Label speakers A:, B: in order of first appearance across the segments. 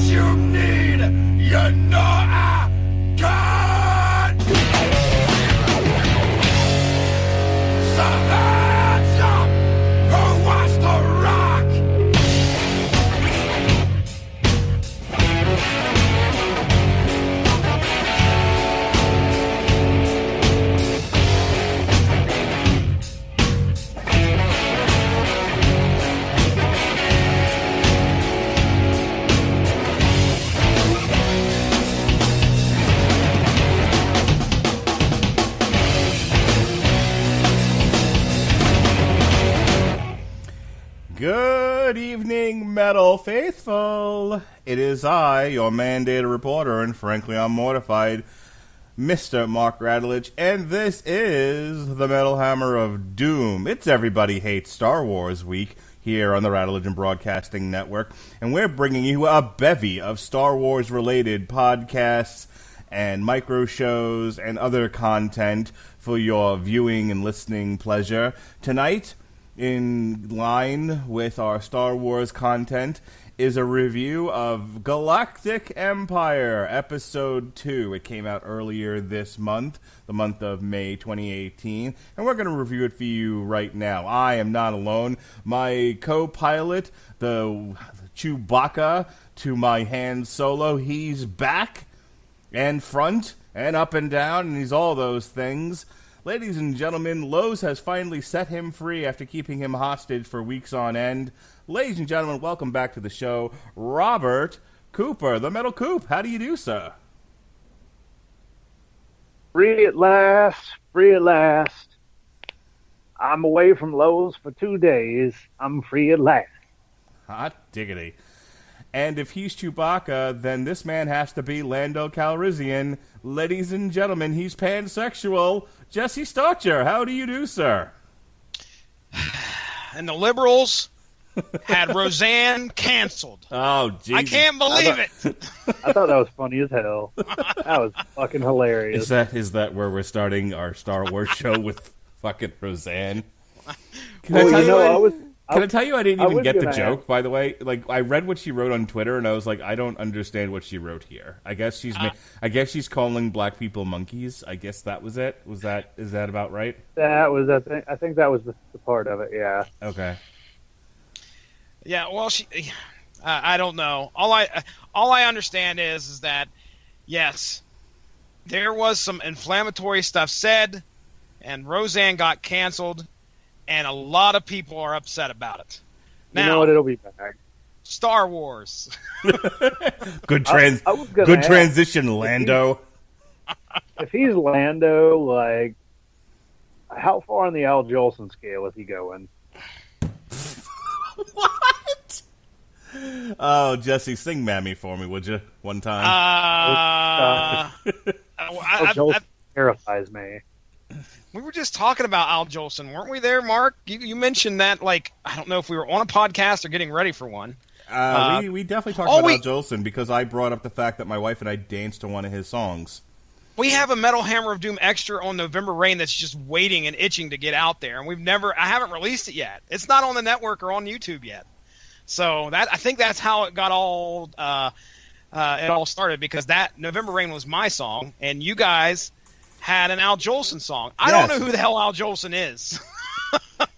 A: you need, you know I can. So hands up, who wants to rock?
B: Good evening, Metal Faithful. It is I, your mandated reporter, and frankly I'm mortified, Mr. Mark Radulich, and this is the Metal Hammer of Doom. It's Everybody Hates Star Wars week here on the Radulich and Broadcasting Network, and we're bringing you a bevy of Star Wars-related podcasts and micro shows and other content for your viewing and listening pleasure. Tonight, in line with our Star Wars content, is a review of Galactic Empire, Episode 2. It came out earlier this month, the month of May 2018, and we're going to review it for you right now. I am not alone. My co-pilot, the Chewbacca to my Han Solo, he's back and front and up and down, and he's all those things. Ladies and gentlemen, Lowe's has finally set him free after keeping him hostage for weeks on end. Ladies and gentlemen, welcome back to the show, Robert Cooper, the Metal Coop. How do you do, sir?
C: Free at last, free at last. I'm away from Lowe's for 2 days. I'm free at last.
B: Hot diggity. And if he's Chewbacca, then this man has to be Lando Calrissian. Ladies and gentlemen, he's pansexual. Jesse Starcher, how do you do, sir?
D: And the liberals had Roseanne canceled.
B: Oh, Jesus.
D: I can't believe it.
C: I thought that was funny as hell. That was fucking hilarious.
B: Is that where we're starting our Star Wars show with fucking Roseanne? Can
C: Well,
B: I tell you I didn't even get the
C: gonna
B: joke, by the way? Like, I read what she wrote on Twitter, and I was like, I don't understand what she wrote here. I guess she's calling black people monkeys. I guess that was it. Is that about right?
C: I think that was the part of it, yeah.
B: Okay.
D: Yeah, well, I don't know. All I understand is that, yes, there was some inflammatory stuff said, and Roseanne got canceled, and a lot of people are upset about it. Now,
C: you know what? It'll be back.
D: Star Wars.
B: Good transition, Lando.
C: If he's Lando, like, how far on the Al Jolson scale is he going?
B: What? Oh, Jesse, sing Mammy for me, would you? One time.
C: Al Jolson terrifies me.
D: We were just talking about Al Jolson, weren't we there, Mark? You mentioned that, like, I don't know if we were on a podcast or getting ready for one.
B: We definitely talked about Al Jolson because I brought up the fact that my wife and I danced to one of his songs.
D: We have a Metal Hammer of Doom extra on November Rain that's just waiting and itching to get out there, and I haven't released it yet. It's not on the network or on YouTube yet. So I think that's how it got all it all started, because that November Rain was my song, and you guys had an Al Jolson song. I don't know who the hell Al Jolson is.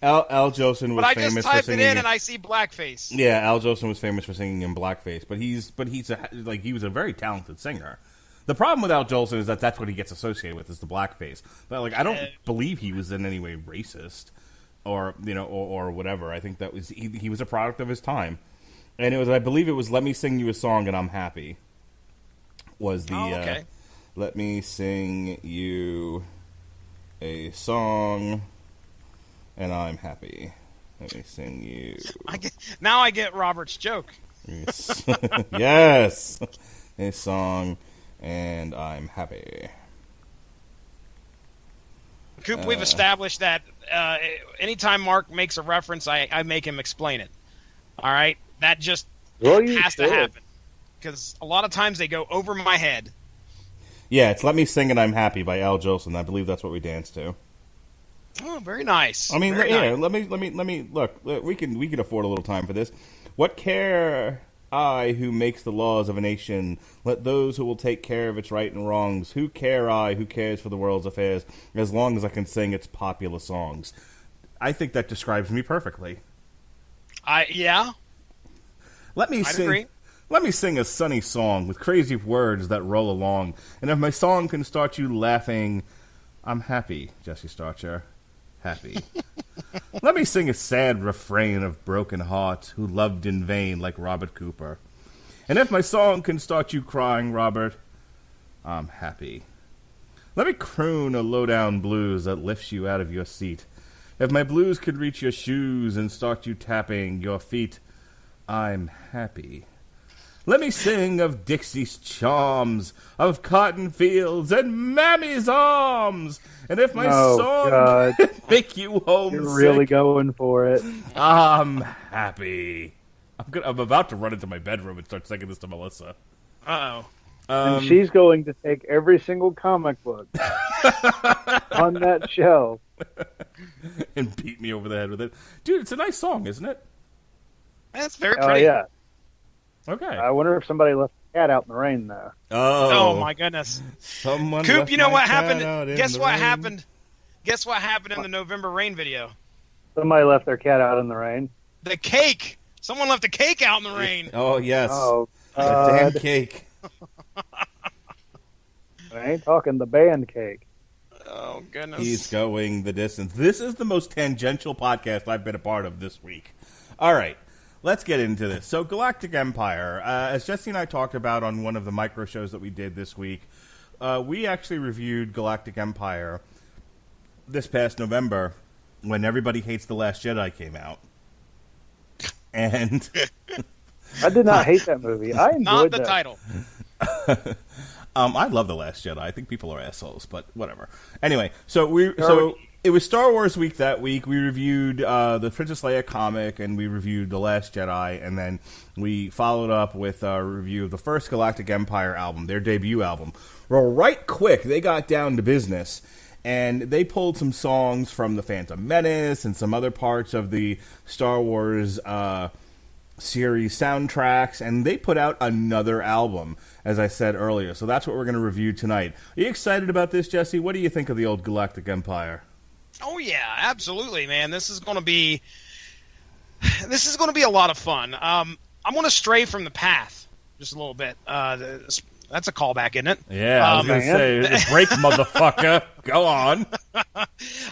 B: Al Jolson was famous for singing. But I just typed
D: it in and I see blackface.
B: Yeah, Al Jolson was famous for singing in blackface, but he was a very talented singer. The problem with Al Jolson is that's what he gets associated with, is the blackface. But like, I don't believe he was in any way racist or whatever. I think that was he was a product of his time, and I believe it was "Let Me Sing You a Song and I'm Happy." Was the
D: okay.
B: Let me sing you a song, and I'm happy. Let me sing you.
D: Now I get Robert's joke.
B: Yes, a song, and I'm happy.
D: Coop, we've established that anytime Mark makes a reference, I make him explain it. All right? That just has to happen. Because a lot of times they go over my head.
B: Yeah, it's "Let Me Sing and I'm Happy" by Al Jolson. I believe that's what we danced to.
D: Oh, very nice.
B: I mean,
D: very
B: yeah.
D: nice.
B: Let me look. We can afford a little time for this. What care I who makes the laws of a nation, let those who will take care of its right and wrongs, who care I, who cares for the world's affairs, as long as I can sing its popular songs. I think that describes me perfectly.
D: Yeah.
B: Let me
D: I'd
B: sing.
D: agree.
B: Let me sing a sunny song with crazy words that roll along. And if my song can start you laughing, I'm happy, Jesse Starcher. Happy. Let me sing a sad refrain of broken hearts who loved in vain like Robert Cooper. And if my song can start you crying, Robert, I'm happy. Let me croon a low-down blues that lifts you out of your seat. If my blues could reach your shoes and start you tapping your feet, I'm happy. Let me sing of Dixie's charms, of cotton fields and Mammy's arms. And if my song can make you homesick,
C: you're really going for it.
B: I'm happy. I'm about to run into my bedroom and start singing this to Melissa.
D: Uh-oh.
C: And she's going to take every single comic book on that shelf
B: and beat me over the head with it. Dude, it's a nice song, isn't it?
D: That's very
C: Oh,
D: pretty.
C: yeah.
B: Okay.
C: I wonder if somebody left the cat out in the rain, though.
B: Oh,
D: my goodness.
B: Someone
D: Coop,
B: left
D: you know
B: my
D: what
B: cat
D: happened?
B: out in
D: Guess
B: the
D: what
B: rain.
D: happened? Guess what happened in the November Rain video?
C: Somebody left their cat out in the rain.
D: The cake. Someone left a cake out in the rain.
B: Oh, yes.
C: Oh,
B: a damn cake.
C: I ain't talking the band cake.
D: Oh, goodness.
B: He's going the distance. This is the most tangential podcast I've been a part of this week. All right. Let's get into this. So, Galactic Empire, as Jesse and I talked about on one of the micro shows that we did this week, we actually reviewed Galactic Empire this past November when Everybody Hates the Last Jedi came out. And
C: I did not hate that movie. I enjoyed
D: Not the
C: that.
D: title.
B: I love The Last Jedi. I think people are assholes, but whatever. Anyway, so it was Star Wars week that week. We reviewed the Princess Leia comic, and we reviewed The Last Jedi, and then we followed up with a review of the first Galactic Empire album, their debut album. Well, right quick, they got down to business, and they pulled some songs from The Phantom Menace and some other parts of the Star Wars series soundtracks, and they put out another album, as I said earlier. So that's what we're going to review tonight. Are you excited about this, Jesse? What do you think of the old Galactic Empire?
D: Oh yeah, absolutely, man. This is going to be a lot of fun. I'm going to stray from the path just a little bit. That's a callback, isn't it?
B: Yeah, I was going to say, break, motherfucker. Go on.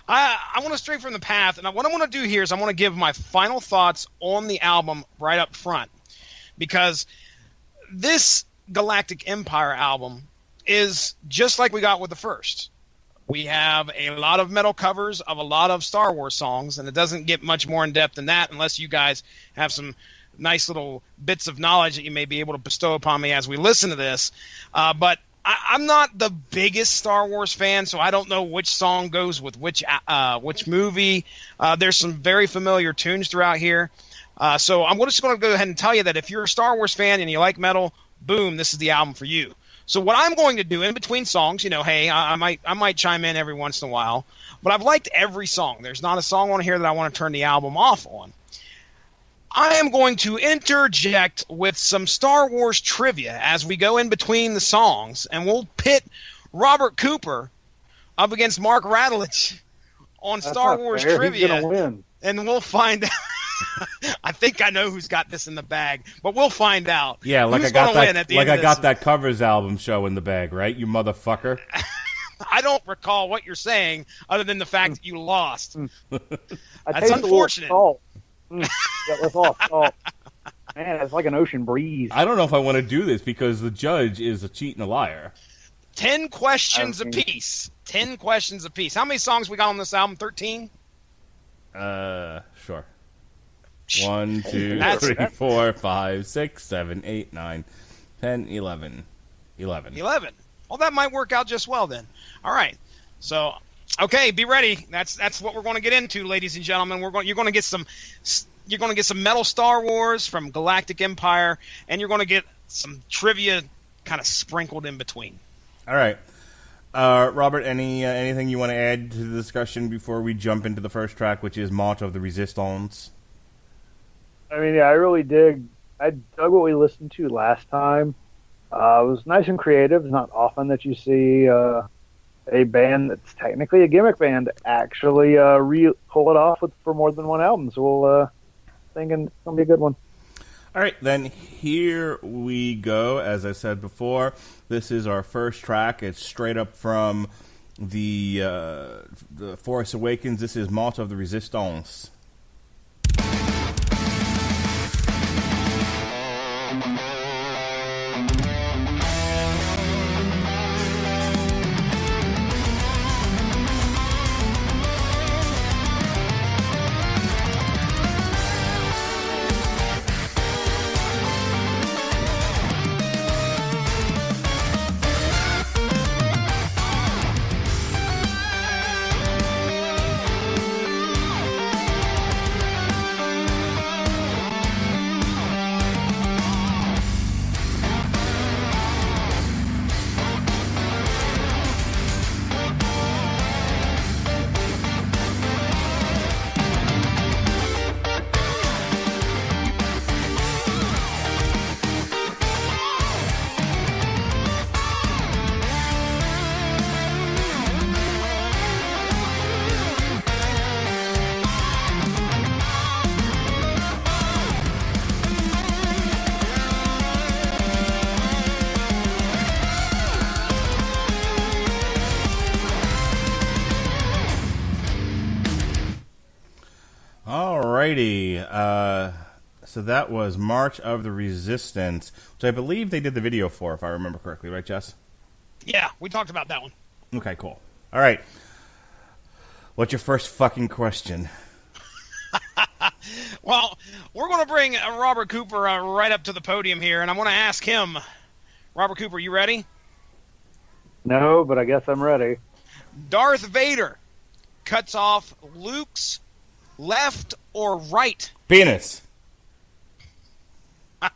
D: I want to stray from the path, and what I want to do here is I want to give my final thoughts on the album right up front, because this Galactic Empire album is just like we got with the first. We have a lot of metal covers of a lot of Star Wars songs, and it doesn't get much more in depth than that unless you guys have some nice little bits of knowledge that you may be able to bestow upon me as we listen to this. But I'm not the biggest Star Wars fan, so I don't know which song goes with which movie. There's some very familiar tunes throughout here. So I'm just going to go ahead and tell you that if you're a Star Wars fan and you like metal, boom, this is the album for you. So what I'm going to do in between songs, hey, I might chime in every once in a while, but I've liked every song. There's not a song on here that I want to turn the album off on. I am going to interject with some Star Wars trivia as we go in between the songs, and we'll pit Robert Cooper up against Mark Radulich on
C: That's
D: Star
C: not
D: Wars
C: fair.
D: trivia.
C: He's gonna win.
D: And we'll find out. I think I know who's got this in the bag, but we'll find out.
B: Yeah, like
D: who's
B: I got
D: gonna win at
B: that.
D: the
B: Like
D: end
B: I
D: of
B: got
D: this.
B: that covers album show in the bag, right? You motherfucker.
D: I don't recall what you're saying, other than the fact that you lost.
C: I
D: That's
C: taste a little
D: unfortunate.
C: Salt. Yeah, that's all salt. Man, it's like an ocean breeze.
B: I don't know if I want to do this because the judge is a cheat and a liar.
D: 10 questions
C: Okay.
D: apiece. 10 questions apiece. How many songs we got on this album? 13?
B: Sure. 1, 2,
D: That's-
B: 3, 4, 5, 6, 7, 8, 9, 10, 11. 11.
D: 11. Well, that might work out just well then. All right. So, okay, be ready. That's what we're going to get into, ladies and gentlemen. You're going to get some metal Star Wars from Galactic Empire, and you're going to get some trivia kind of sprinkled in between.
B: All right. Robert, anything you want to add to the discussion before we jump into the first track, which is March of the Resistance?
C: I mean, yeah, I really dig I dug what we listened to last time. It was nice and creative. It's not often that you see a band that's technically a gimmick band actually pull it off for more than one album. So we'll thinking it's gonna be a good one.
B: All right, then here we go. As I said before, this is our first track. It's straight up from the Force Awakens. This is March of the Resistance. Alrighty, so that was March of the Resistance, which I believe they did the video for, if I remember correctly, right, Jess?
D: Yeah, we talked about that one.
B: Okay, cool. All right. What's your first fucking question?
D: Well, we're going to bring Robert Cooper right up to the podium here, and I'm going to ask him. Robert Cooper, you ready?
C: No, but I guess I'm ready.
D: Darth Vader cuts off Luke's left or right
B: Penis.
C: Oh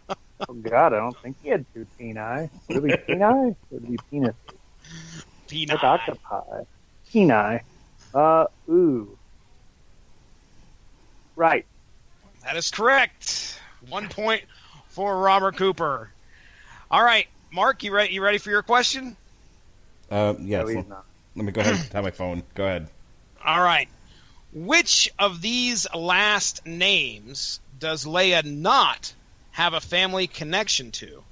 C: God, I don't think he had two peni. Would it be peni? Or would it be penis?
D: Peni.
C: Like octopi. Peni. Ooh. Right.
D: That is correct. 1 point for Robert Cooper. All right, Mark, you ready? You ready for your question?
B: Yes.
C: No, he's not.
B: Let me go ahead and tap my phone. Go ahead.
D: All right. Which of these last names does Leia not have a family connection to?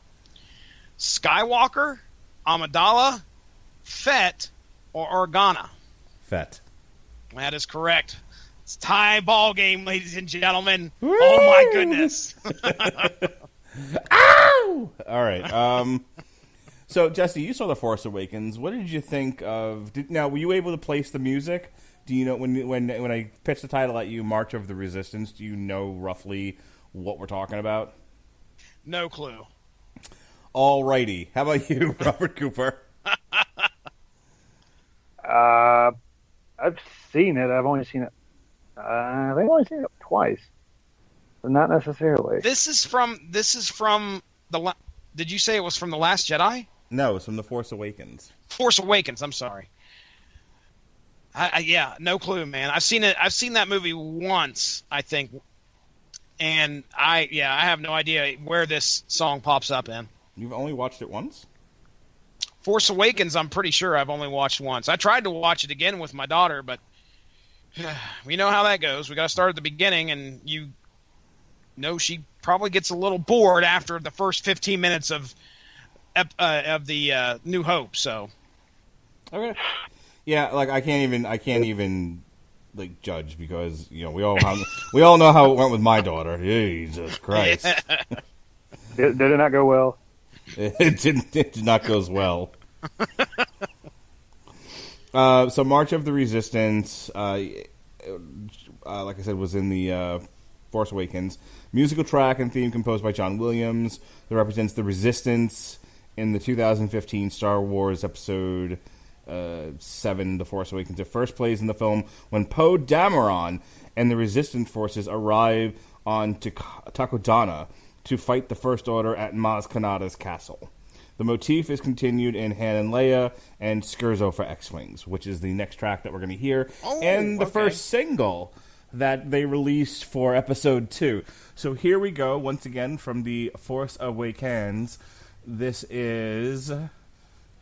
D: Skywalker, Amidala, Fett, or Organa?
B: Fett.
D: That is correct. It's tie ball game, ladies and gentlemen.
B: Woo!
D: Oh my goodness.
B: Ow! All right. So, Jesse, you saw The Force Awakens. What did you think of... Now, were you able to place the music? Do you know, when I pitched the title at you, March of the Resistance, do you know roughly what we're talking about?
D: No clue.
B: Alrighty. How about you, Robert Cooper?
C: I've seen it. I've only seen it. I think I've only seen it twice, but not necessarily.
D: This is from the... Did you say it was from The Last Jedi?
B: No, it's from The Force Awakens.
D: Force Awakens, I'm sorry. Yeah, no clue, man. I've seen it. I've seen that movie once, I think, and I have no idea where this song pops up in.
B: You've only watched it once?
D: Force Awakens, I'm pretty sure I've only watched once. I tried to watch it again with my daughter, but we know how that goes. We got to start at the beginning, and you know she probably gets a little bored after the first 15 minutes of the New Hope. So,
B: okay. Yeah, like I can't even like judge because we all know how it went with my daughter. Jesus Christ!
C: Did it not go well?
B: It did not go as well. So March of the Resistance, like I said, was in the Force Awakens. Musical track and theme composed by John Williams that represents the Resistance in the 2015 Star Wars Episode 7, The Force Awakens. It first plays in the film when Poe Dameron and the Resistance forces arrive on Takodana to fight the First Order at Maz Kanata's castle. The motif is continued in Han and Leia and Scherzo for X-Wings, which is the next track that we're going to hear.
D: Oh,
B: and the
D: okay.
B: first single that they released for episode 2. So here we go, once again, from the Force Awakens. This is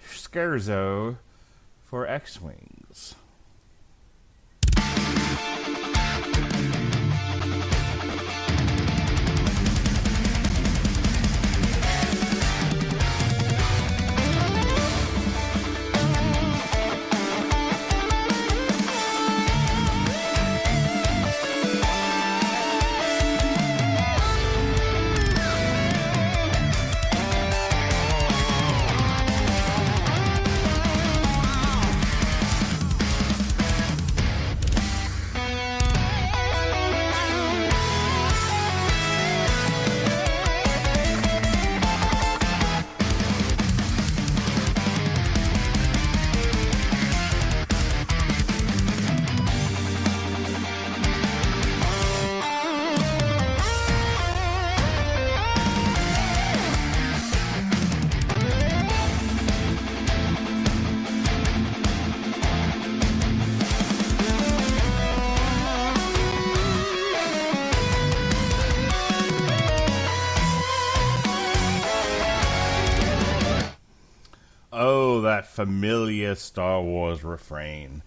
B: Scherzo for X-Wings. Oh, that familiar Star Wars refrain.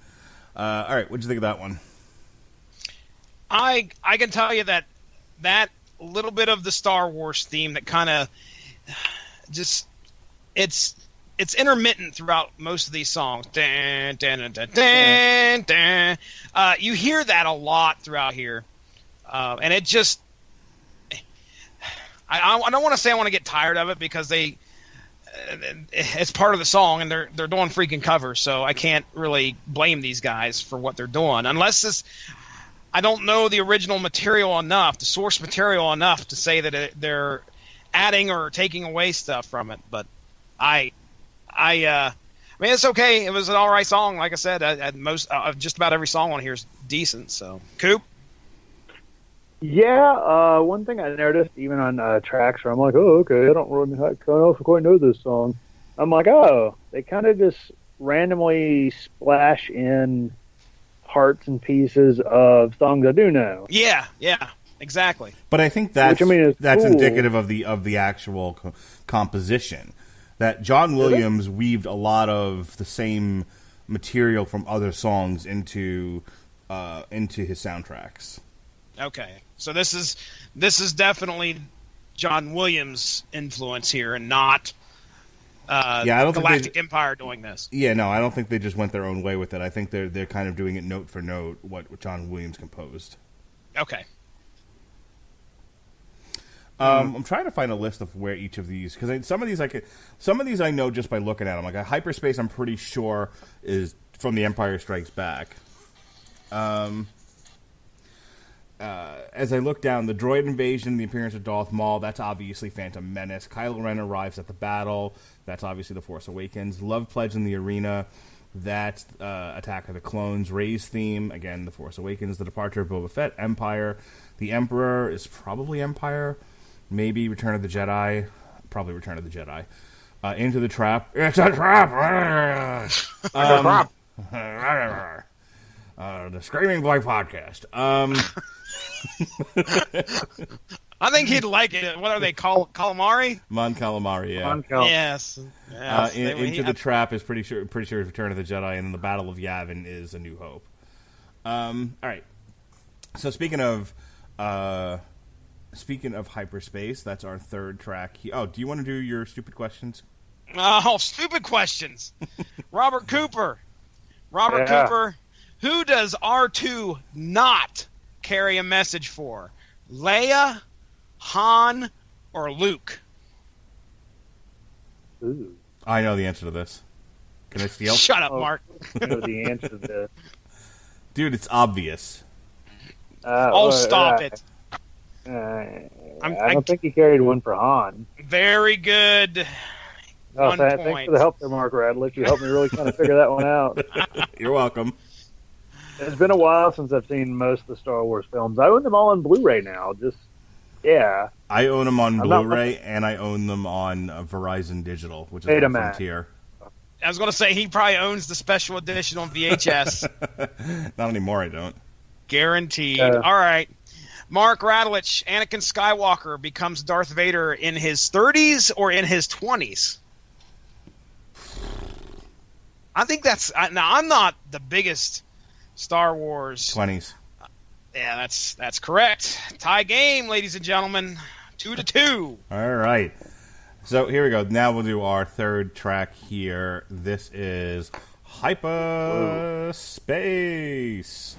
B: All right, what'd you think of that one?
D: I can tell you that little bit of the Star Wars theme that kind of just it's intermittent throughout most of these songs. Dun, dun, dun, dun, dun, dun. You hear that a lot throughout here, and it just I don't want to say I want to get tired of it because it's part of the song and they're doing freaking covers, so I can't really blame these guys for what they're doing unless I don't know the original material enough, the source material enough to say that they're adding or taking away stuff from it. But I mean, it's okay. It was an all right song. Like I said, just about every song on here is decent. So, Coop?
C: Yeah, one thing I noticed, even on tracks where I'm like, oh, okay, I don't quite know this song. I'm like, oh, they kind of just randomly splash in parts and pieces of songs I do know.
D: Yeah, exactly.
B: But I think that's
C: cool.
B: indicative of the actual composition. That John Williams weaved a lot of the same material from other songs into his soundtracks.
D: Okay, so this is definitely John Williams' influence here, and not
B: I don't
D: Galactic Empire doing this.
B: Yeah, no, I don't think they just went their own way with it. I think they're kind of doing it note for note what John Williams composed.
D: Okay.
B: I'm trying to find a list of where each of these, because some of these I know just by looking at them. Like a Hyperspace, I'm pretty sure is from The Empire Strikes Back. As I look down, the droid invasion, the appearance of Darth Maul, that's obviously Phantom Menace. Kylo Ren arrives at the battle, that's obviously The Force Awakens. Love Pledge in the Arena, that's Attack of the Clones. Rey's theme, again, The Force Awakens. The Departure of Boba Fett, Empire. The Emperor is probably Empire. Maybe Return of the Jedi. Probably Return of the Jedi. Into the Trap. It's a trap! The Screaming Boy Podcast.
D: I think he'd like it. What are they called? Calamari?
B: Mon Calamari, yeah.
D: Yes.
B: Into the Trap is pretty sure is Return of the Jedi, and then the Battle of Yavin is A New Hope. All right. So speaking of hyperspace, that's our third track. Do you want to do your stupid questions?
D: Oh, stupid questions. Robert Cooper. Cooper. Who does R2 not carry a message for? Leia, Han, or Luke?
C: Ooh.
B: I know the answer to this. Can I steal?
D: Shut up, Mark.
C: I know the answer to this.
B: Dude, it's obvious.
D: Stop it.
C: I don't think he carried one for Han.
D: Very good.
C: Thanks for the help there, Mark Radulich. You helped me really kind of figure that one out.
B: You're welcome.
C: It's been a while since I've seen most of the Star Wars films. I own them all on Blu-ray now.
B: I own them on Blu-ray, and I own them on Verizon Digital, which is on Frontier.
D: I was going to say, he probably owns the special edition on VHS.
B: Not anymore, I don't.
D: Guaranteed. All right. Mark Radulich, Anakin Skywalker becomes Darth Vader in his 30s or in his 20s? I think that's... Now, I'm not the biggest Star Wars...
B: 20s.
D: Yeah, that's correct. Tie game, ladies and gentlemen. 2-2.
B: All right. So here we go. Now we'll do our third track here. This is Hyperspace.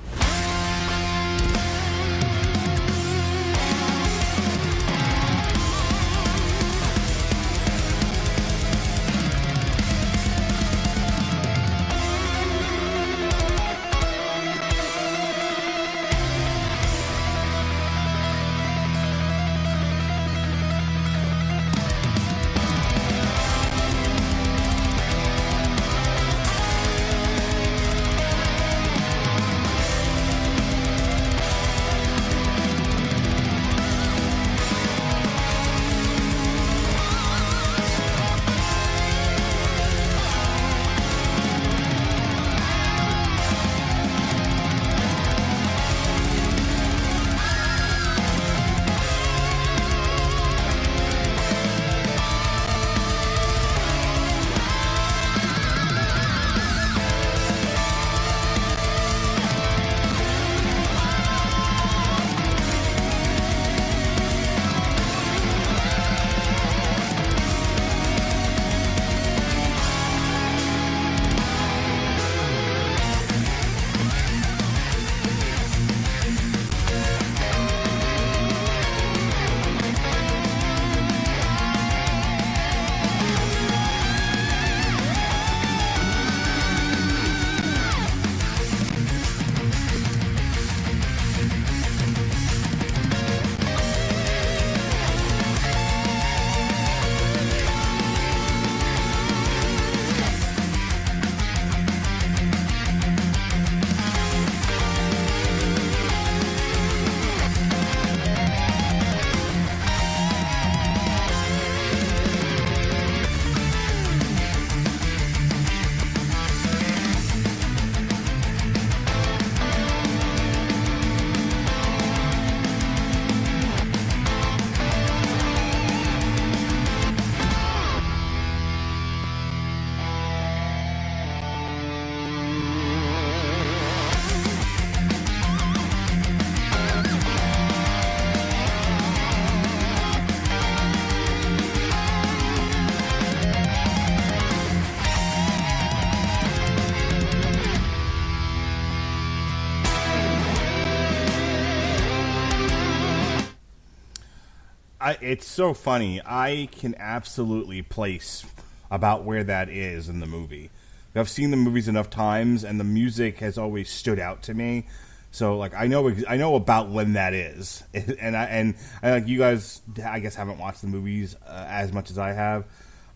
B: It's so funny. I can absolutely place about where that is in the movie. I've seen the movies enough times, and the music has always stood out to me. So, like, I know about when that is, and I like you guys. I guess haven't watched the movies as much as I have,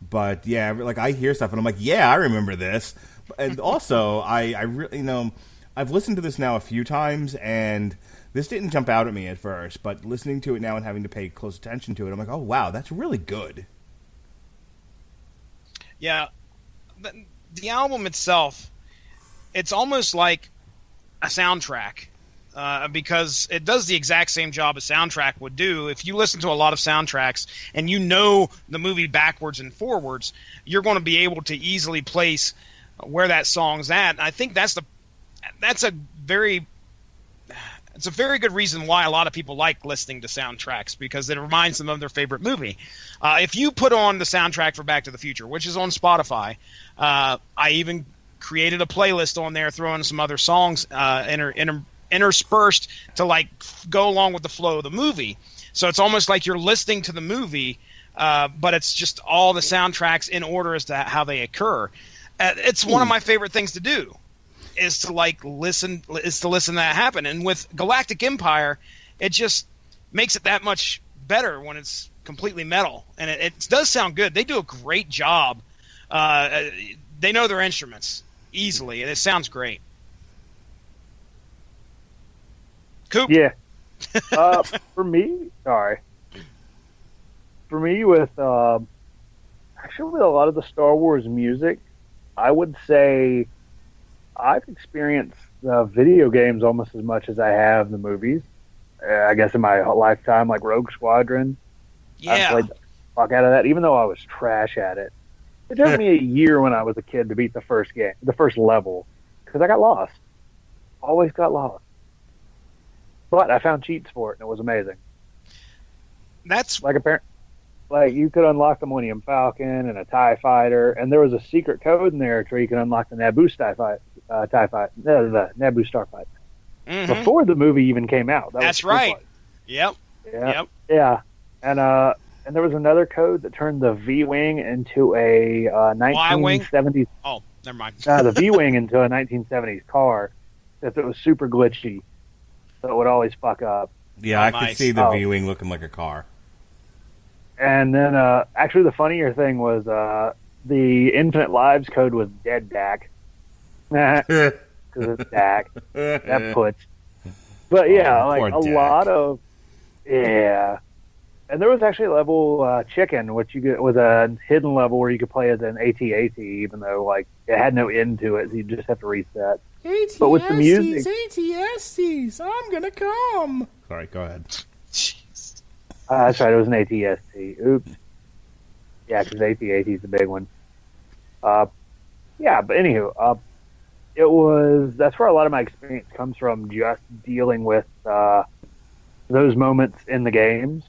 B: but yeah, like I hear stuff and I'm like, yeah, I remember this. And also, I really, I've listened to this now a few times, and this didn't jump out at me at first, but listening to it now and having to pay close attention to it, I'm like, oh wow, that's really good.
D: Yeah, the album itself, it's almost like a soundtrack because it does the exact same job a soundtrack would do. If you listen to a lot of soundtracks and you know the movie backwards and forwards, you're going to be able to easily place where that song's at. And I think that's a very good reason why a lot of people like listening to soundtracks, because it reminds them of their favorite movie. If you put on the soundtrack for Back to the Future, which is on Spotify, I even created a playlist on there, throwing some other songs interspersed to like go along with the flow of the movie. So it's almost like you're listening to the movie, but it's just all the soundtracks in order as to how they occur. It's one of my favorite things to do. Is to listen that happen. And with Galactic Empire, it just makes it that much better when it's completely metal. And it does sound good. They do a great job. They know their instruments easily, and it sounds great. Coop?
C: Yeah. For me, with actually a lot of the Star Wars music, I would say I've experienced video games almost as much as I have the movies. I guess in my lifetime, like Rogue Squadron. I
D: Yeah.
C: played the fuck out of that, even though I was trash at it. It took me a year when I was a kid to beat the first level, because I got lost. Always got lost. But I found cheats for it, and it was amazing.
D: That's
C: Like you could unlock the Millennium Falcon and a TIE fighter, and there was a secret code in there where you could unlock the Naboo the Naboo Starfighter.
D: mhm.
C: Before the movie even came out.
D: That's right. Yep.
C: Yeah.
D: Yep.
C: Yeah. And there was another code that turned the V-Wing into a 1970s.
D: Oh, never mind.
C: The V-Wing into a 1970s car. That it was super glitchy, so it would always fuck up.
B: Yeah,
D: Oh,
B: I could
D: nice.
B: see the
C: Oh.
B: V-Wing looking like a car.
C: And then, actually, the funnier thing was the Infinite Lives code was dead Dak. Because it's Dak. That puts. But yeah,
B: Oh,
C: like
B: poor
C: a
B: Dak.
C: lot of. Yeah. And there was actually a level Chicken, which was a hidden level where you could play as an AT-AT, even though like it had no end to it, so you just have to reset. But with the music,
B: ATSTs, I'm gonna come. Sorry, go ahead.
D: Jeez.
C: that's right, it was an AT-ST. Oops. Yeah, because AT-AT is the big one. Yeah, but anywho, that's where a lot of my experience comes from, just dealing with those moments in the games.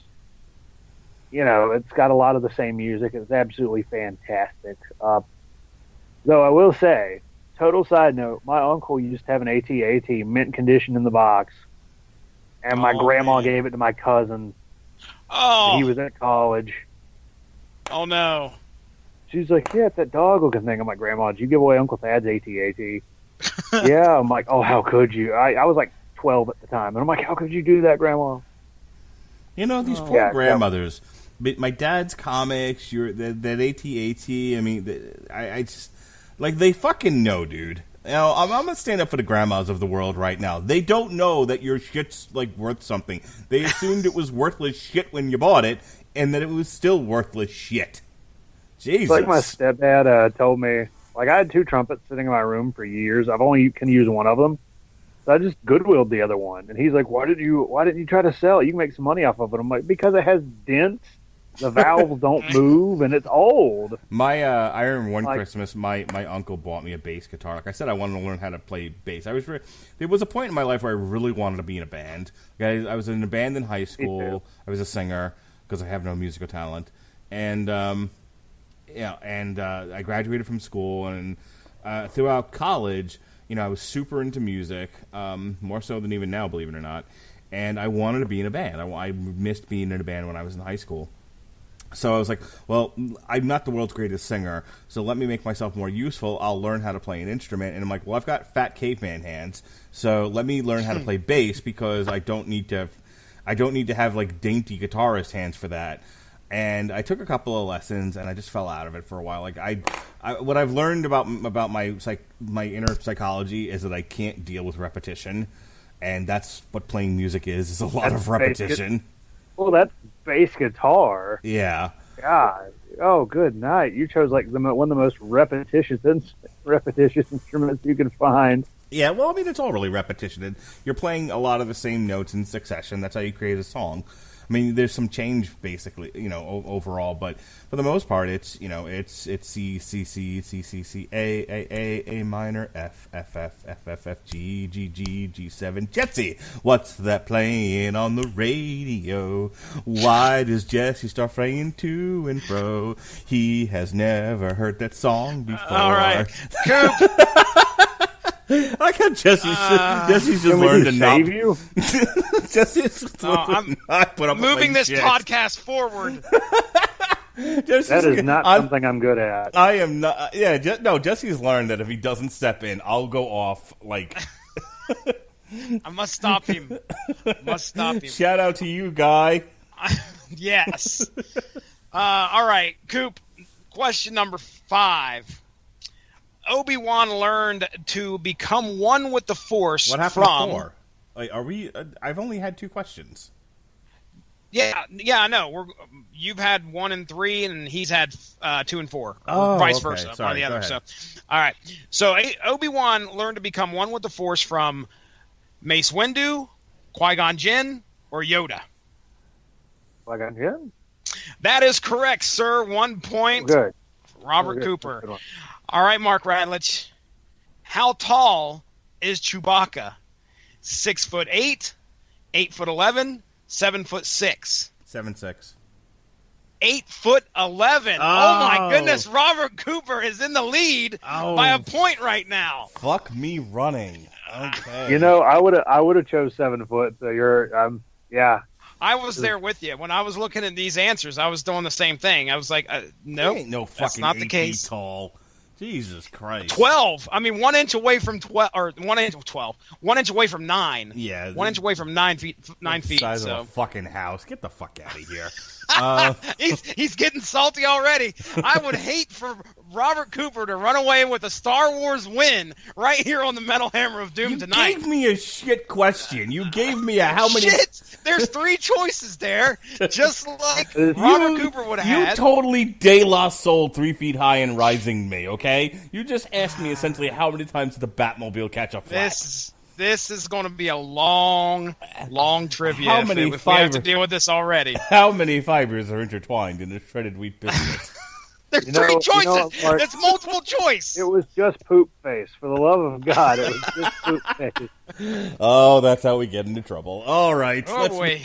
C: You know, it's got a lot of the same music. It's absolutely fantastic. Though I will say, total side note, my uncle used to have an AT-AT mint condition in the box, and my
D: Oh,
C: grandma
D: man.
C: gave it to my cousin.
D: Oh.
C: He was in college.
D: Oh no.
C: She's like, yeah, it's that dog looking thing. I'm like, Grandma, did you give away Uncle Thad's AT-AT? Yeah. I'm like, oh, how could you? I was like 12 at the time. And I'm like, how could you do that, Grandma?
B: You know, these poor
C: Yeah,
B: grandmothers. But my dad's comics, that AT-AT, I mean, I just, like, they fucking know, dude. You know, I'm going to stand up for the grandmas of the world right now. They don't know that your shit's, like, worth something. They assumed it was worthless shit when you bought it, and that it was still worthless shit. Jesus.
C: Like my stepdad told me, like I had 2 trumpets sitting in my room for years. I've only can use one of them. So I just Goodwilled the other one. And he's like, why didn't you try to sell it? You can make some money off of it. I'm like, because it has dents, the valves don't move, and it's old.
B: I remember one
C: Like-
B: Christmas, my uncle bought me a bass guitar. Like I said, I wanted to learn how to play bass. There was a point in my life where I really wanted to be in a band. I was in a band in high school. I was a singer because I have no musical talent. And, I graduated from school, and throughout college, you know, I was super into music, more so than even now, believe it or not. And I wanted to be in a band. I missed being in a band when I was in high school. So I was like, well, I'm not the world's greatest singer, so let me make myself more useful. I'll learn how to play an instrument. And I'm like, well, I've got fat caveman hands, so let me learn how to play bass because I don't need to have like dainty guitarist hands for that. And I took a couple of lessons, and I just fell out of it for a while. Like what I've learned about my inner psychology is that I can't deal with repetition, and that's what playing music is a lot of repetition.
C: Well, that's bass guitar.
B: Yeah.
C: God. Oh, good night. You chose like one of the most repetitious instruments you can find.
B: Yeah, well, I mean, it's all really repetition. And you're playing a lot of the same notes in succession. That's how you create a song. I mean, there's some change, basically, you know, overall, but for the most part, it's, you know, it's C, C, C, C, C, C, A minor, F, F, F, F, F, F, G, G, G, G7. Jesse, what's that playing on the radio? Why does Jesse start fraying to and fro? He has never heard that song before.
D: All right. Coop.
B: I like how Jesse's just
C: Can we
B: learned to
C: just
B: not.
C: save you?
B: Jesse's just learned to not put up with
D: Moving
B: my
D: this
B: shit.
D: podcast forward.
C: That is not something I'm good at.
B: I am not. Yeah, Jesse's learned that if he doesn't step in, I'll go off like.
D: I must stop him.
B: Shout out to you, guy.
D: Yes. All right, Coop. Question number 5. Obi-Wan learned to become one with the Force
B: What happened
D: from...
B: before? Like, are we? I've only had 2 questions.
D: Yeah, I know. You've had 1 and 3, and he's had 2 and 4,
B: Oh,
D: vice
B: okay.
D: versa.
B: Sorry,
D: on the
B: go
D: other.
B: ahead.
D: So, all right. So Obi-Wan learned to become one with the Force from Mace Windu, Qui-Gon Jinn, or Yoda.
C: Qui-Gon Jinn?
D: That is correct, sir. 1 point.
C: Good.
D: Robert
C: Good.
D: Cooper.
C: Good one.
D: All right, Mark Radulich. How tall is Chewbacca? 6'8", 8'11", 7'6".
B: 7'6".
D: 8'11". Oh my
B: Oh.
D: goodness! Robert Cooper is in the lead by a point right now.
B: Fuck me running. Okay.
C: You know, I would have chose 7 foot. So yeah.
D: I was there with you when I was looking at these answers. I was doing the same thing. I was like, nope,
B: He ain't no
D: that's
B: fucking
D: not the
B: 8
D: case.
B: feet tall. Jesus Christ.
D: 12. I mean, 1 inch away from 12, or 1 inch 12. 1 inch away from 9.
B: Yeah.
D: 1 inch away from 9 feet. 9 feet.
B: Size
D: So
B: of a fucking house. Get the fuck out of here.
D: he's getting salty already. I would hate for Robert Cooper to run away with a Star Wars win right here on the Metal Hammer of Doom
B: You
D: tonight.
B: gave me a shit question. You gave me a how many...
D: Shit! There's 3 choices there, just like
C: You-
D: Robert Cooper would have
B: You
D: had.
B: totally De La Soul 3 feet high and rising me, okay? You just asked me essentially how many times did the Batmobile catch a flat.
D: This is going to be a long trivia.
B: How many
D: if we have to
B: fiber-
D: deal with this already.
B: How many fibers are intertwined in a shredded wheat biscuit?
D: There's
C: You know-
D: 3
C: you know
D: choices.
C: what, Mark?
D: It's multiple choice.
C: It was just poop face. For the love of God, it was just poop face.
B: Oh, that's how we get into trouble. All right.
D: Oh
B: let's-
D: boy.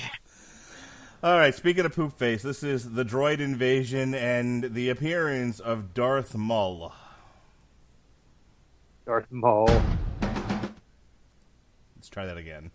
B: All right, speaking of poop face, this is the droid invasion and the appearance of Darth Maul.
C: Darth Maul.
B: Let's try that again.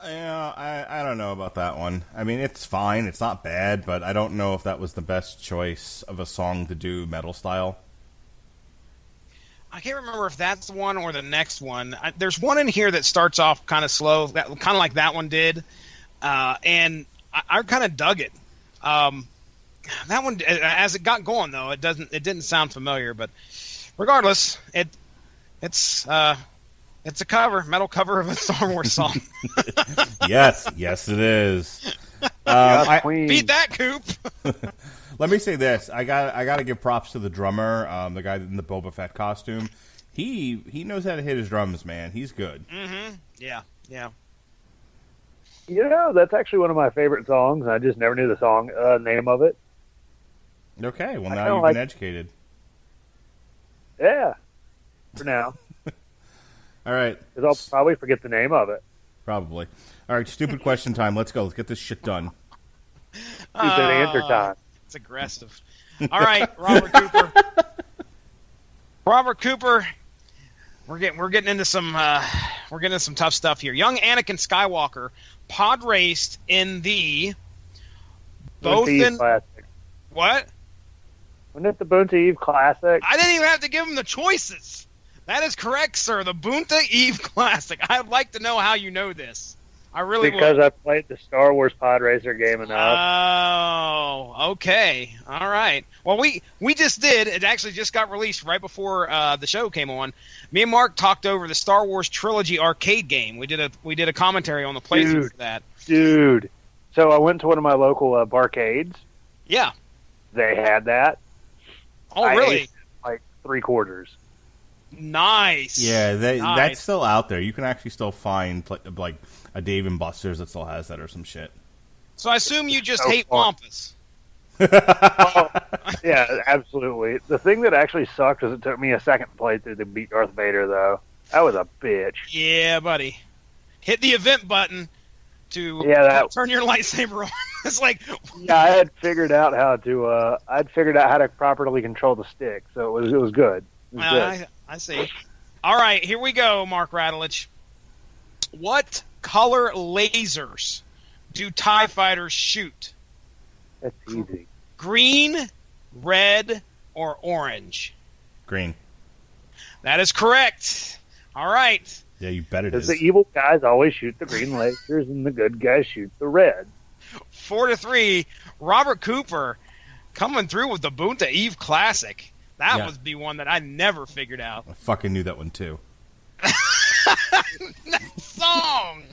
B: I don't know about that one. I mean, it's fine. It's not bad, but I don't know if that was the best choice of a song to do metal style.
D: I can't remember if that's the one or the next one. There's one in here that starts off kind of slow, kind of like that one did, and I kind of dug it. That one, as it got going though, it didn't sound familiar. But regardless, it's a metal cover of a Star Wars song.
B: Yes, it is.
C: Yes, Queen.
D: Beat that, Coop.
B: Let me say this: I got to give props to the drummer, the guy in the Boba Fett costume. He knows how to hit his drums, man. He's good.
D: Mm-hmm. Yeah.
C: You know, that's actually one of my favorite songs. I just never knew the song name of it.
B: Okay, well
C: I
B: now
C: kinda
B: you've
C: like-
B: been educated.
C: Yeah, for now,
B: All right,
C: because I'll probably forget the name of it.
B: probably. All right, stupid question time. Let's go. Let's get this shit done.
C: Stupid answer time.
D: It's aggressive. All right, Robert Cooper. Robert Cooper, we're getting into some we're getting some tough stuff here. Young Anakin Skywalker pod raced in the
C: Classic.
D: What?
C: Wasn't it the Boonta Eve Classic?
D: I didn't even have to give him the choices. That is correct, sir. The Boonta Eve Classic. I'd like to know how you know this. I really
C: because
D: would.
C: I played the Star Wars Pod Racer game enough.
D: Oh, okay. All right. Well, we just did. It actually just got released right before the show came on. Me and Mark talked over the Star Wars Trilogy arcade game. We did a commentary on the playthrough of that.
C: Dude. So I went to one of my local barcades.
D: Yeah.
C: They had that.
D: Oh, really?
C: I ate like 3/4.
D: Nice.
B: Yeah,
D: Nice.
B: that's still out there. You can actually still find like a Dave and Buster's that still has that or some shit.
D: So I assume you just
C: So
D: hate
C: fun.
D: Wampus.
C: Oh, yeah, absolutely. The thing that actually sucked is it took me a second playthrough to beat Darth Vader, though. That was a bitch.
D: Yeah, buddy. Hit the event button to turn your lightsaber on. It's like,
C: Yeah, I had figured out how to properly control the stick, so it was good. It was good.
D: I see. All right, here we go, Mark Radulich. What color lasers do TIE fighters shoot?
C: That's easy.
D: Green, red, or orange?
B: Green.
D: That is correct. All right.
B: Yeah, you bet it
C: Because
B: is.
C: the evil guys always shoot the green lasers and the good guys shoot the red.
D: 4-3. Robert Cooper coming through with the Boonta Eve Classic. That would be one that I never figured out.
B: I fucking knew that one too.
D: That song.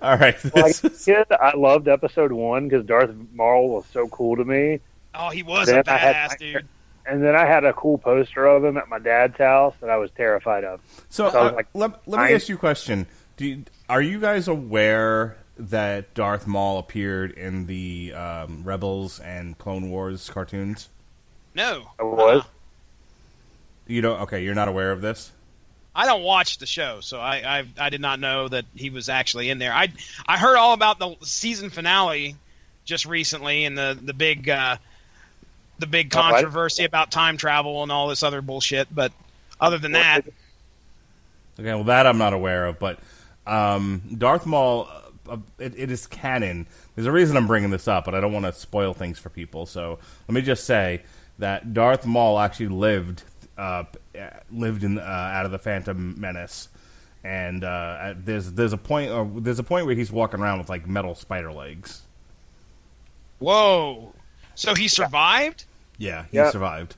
B: All right.
C: Like a kid, I loved episode 1 because Darth Maul was so cool to me.
D: Oh, he was
C: Then
D: a badass, dude.
C: And then I had a cool poster of him at my dad's house that I was terrified of.
B: So
C: I was like,
B: let me ask you a question. Are you guys aware that Darth Maul appeared in the Rebels and Clone Wars cartoons?
D: No.
C: I was.
B: You don't? Okay, you're not aware of this?
D: I don't watch the show, so I did not know that he was actually in there. I heard all about the season finale just recently and the big controversy about time travel and all this other bullshit. But other than that,
B: Okay, well that I'm not aware of. But Darth Maul, it is canon. There's a reason I'm bringing this up, but I don't want to spoil things for people. So let me just say that Darth Maul actually lived in out of the Phantom Menace, and there's a point where he's walking around with like metal spider legs.
D: whoa! So he survived?
B: Yeah, he
C: Yep.
B: survived.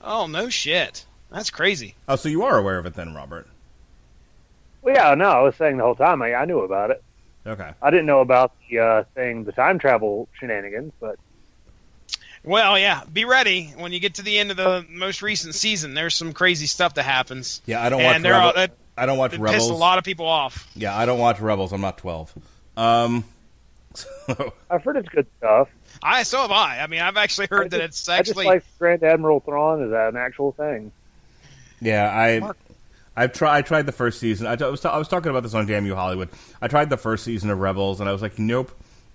D: Oh no shit! That's crazy.
B: Oh, so you are aware of it then, Robert?
C: Well, yeah, no, I was saying the whole time I knew about it.
B: Okay.
C: I didn't know about the time travel shenanigans, but
D: Well, yeah. Be ready when you get to the end of the most recent season. There's some crazy stuff that happens.
B: Yeah, I don't
D: And
B: watch.
D: they're
B: I don't watch
D: It
B: Rebels.
D: pissed a lot of people off.
B: Yeah, I don't watch Rebels. I'm not 12. So,
C: I've heard it's good stuff.
D: So have I. I mean, I've actually heard that it's
C: I just
D: actually.
C: like Grand Admiral Thrawn is an actual thing.
B: yeah,
D: Mark.
B: I tried the first season. I was talking about this on Damn You Hollywood. I tried the first season of Rebels, and I was like, nope,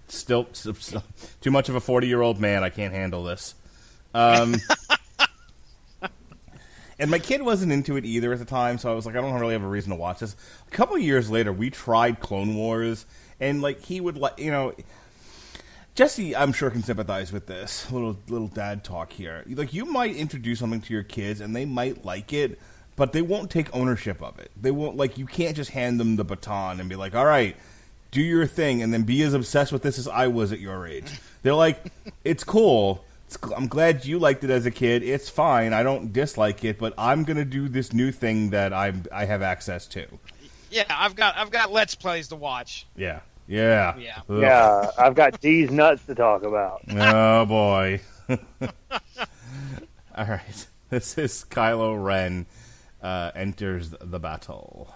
B: still too much of a 40-year-old man. I can't handle this. And my kid wasn't into it either at the time, so I was like, I don't really have a reason to watch this. A couple of years later, we tried Clone Wars, and like he would Jesse, I'm sure, can sympathize with this little dad talk here. Like, you might introduce something to your kids, and they might like it, but they won't take ownership of it. They won't, like, you can't just hand them the baton and be like, all right, do your thing, and then be as obsessed with this as I was at your age. They're like, it's cool. I'm glad you liked it as a kid. It's fine. I don't dislike it, but I'm going to do this new thing that I have access to.
D: Yeah, I've got Let's Plays to watch.
B: Yeah.
D: Yeah.
B: Ugh.
C: Yeah, I've got D's nuts to talk about.
B: Oh, boy. All right. This is Kylo Ren enters the battle.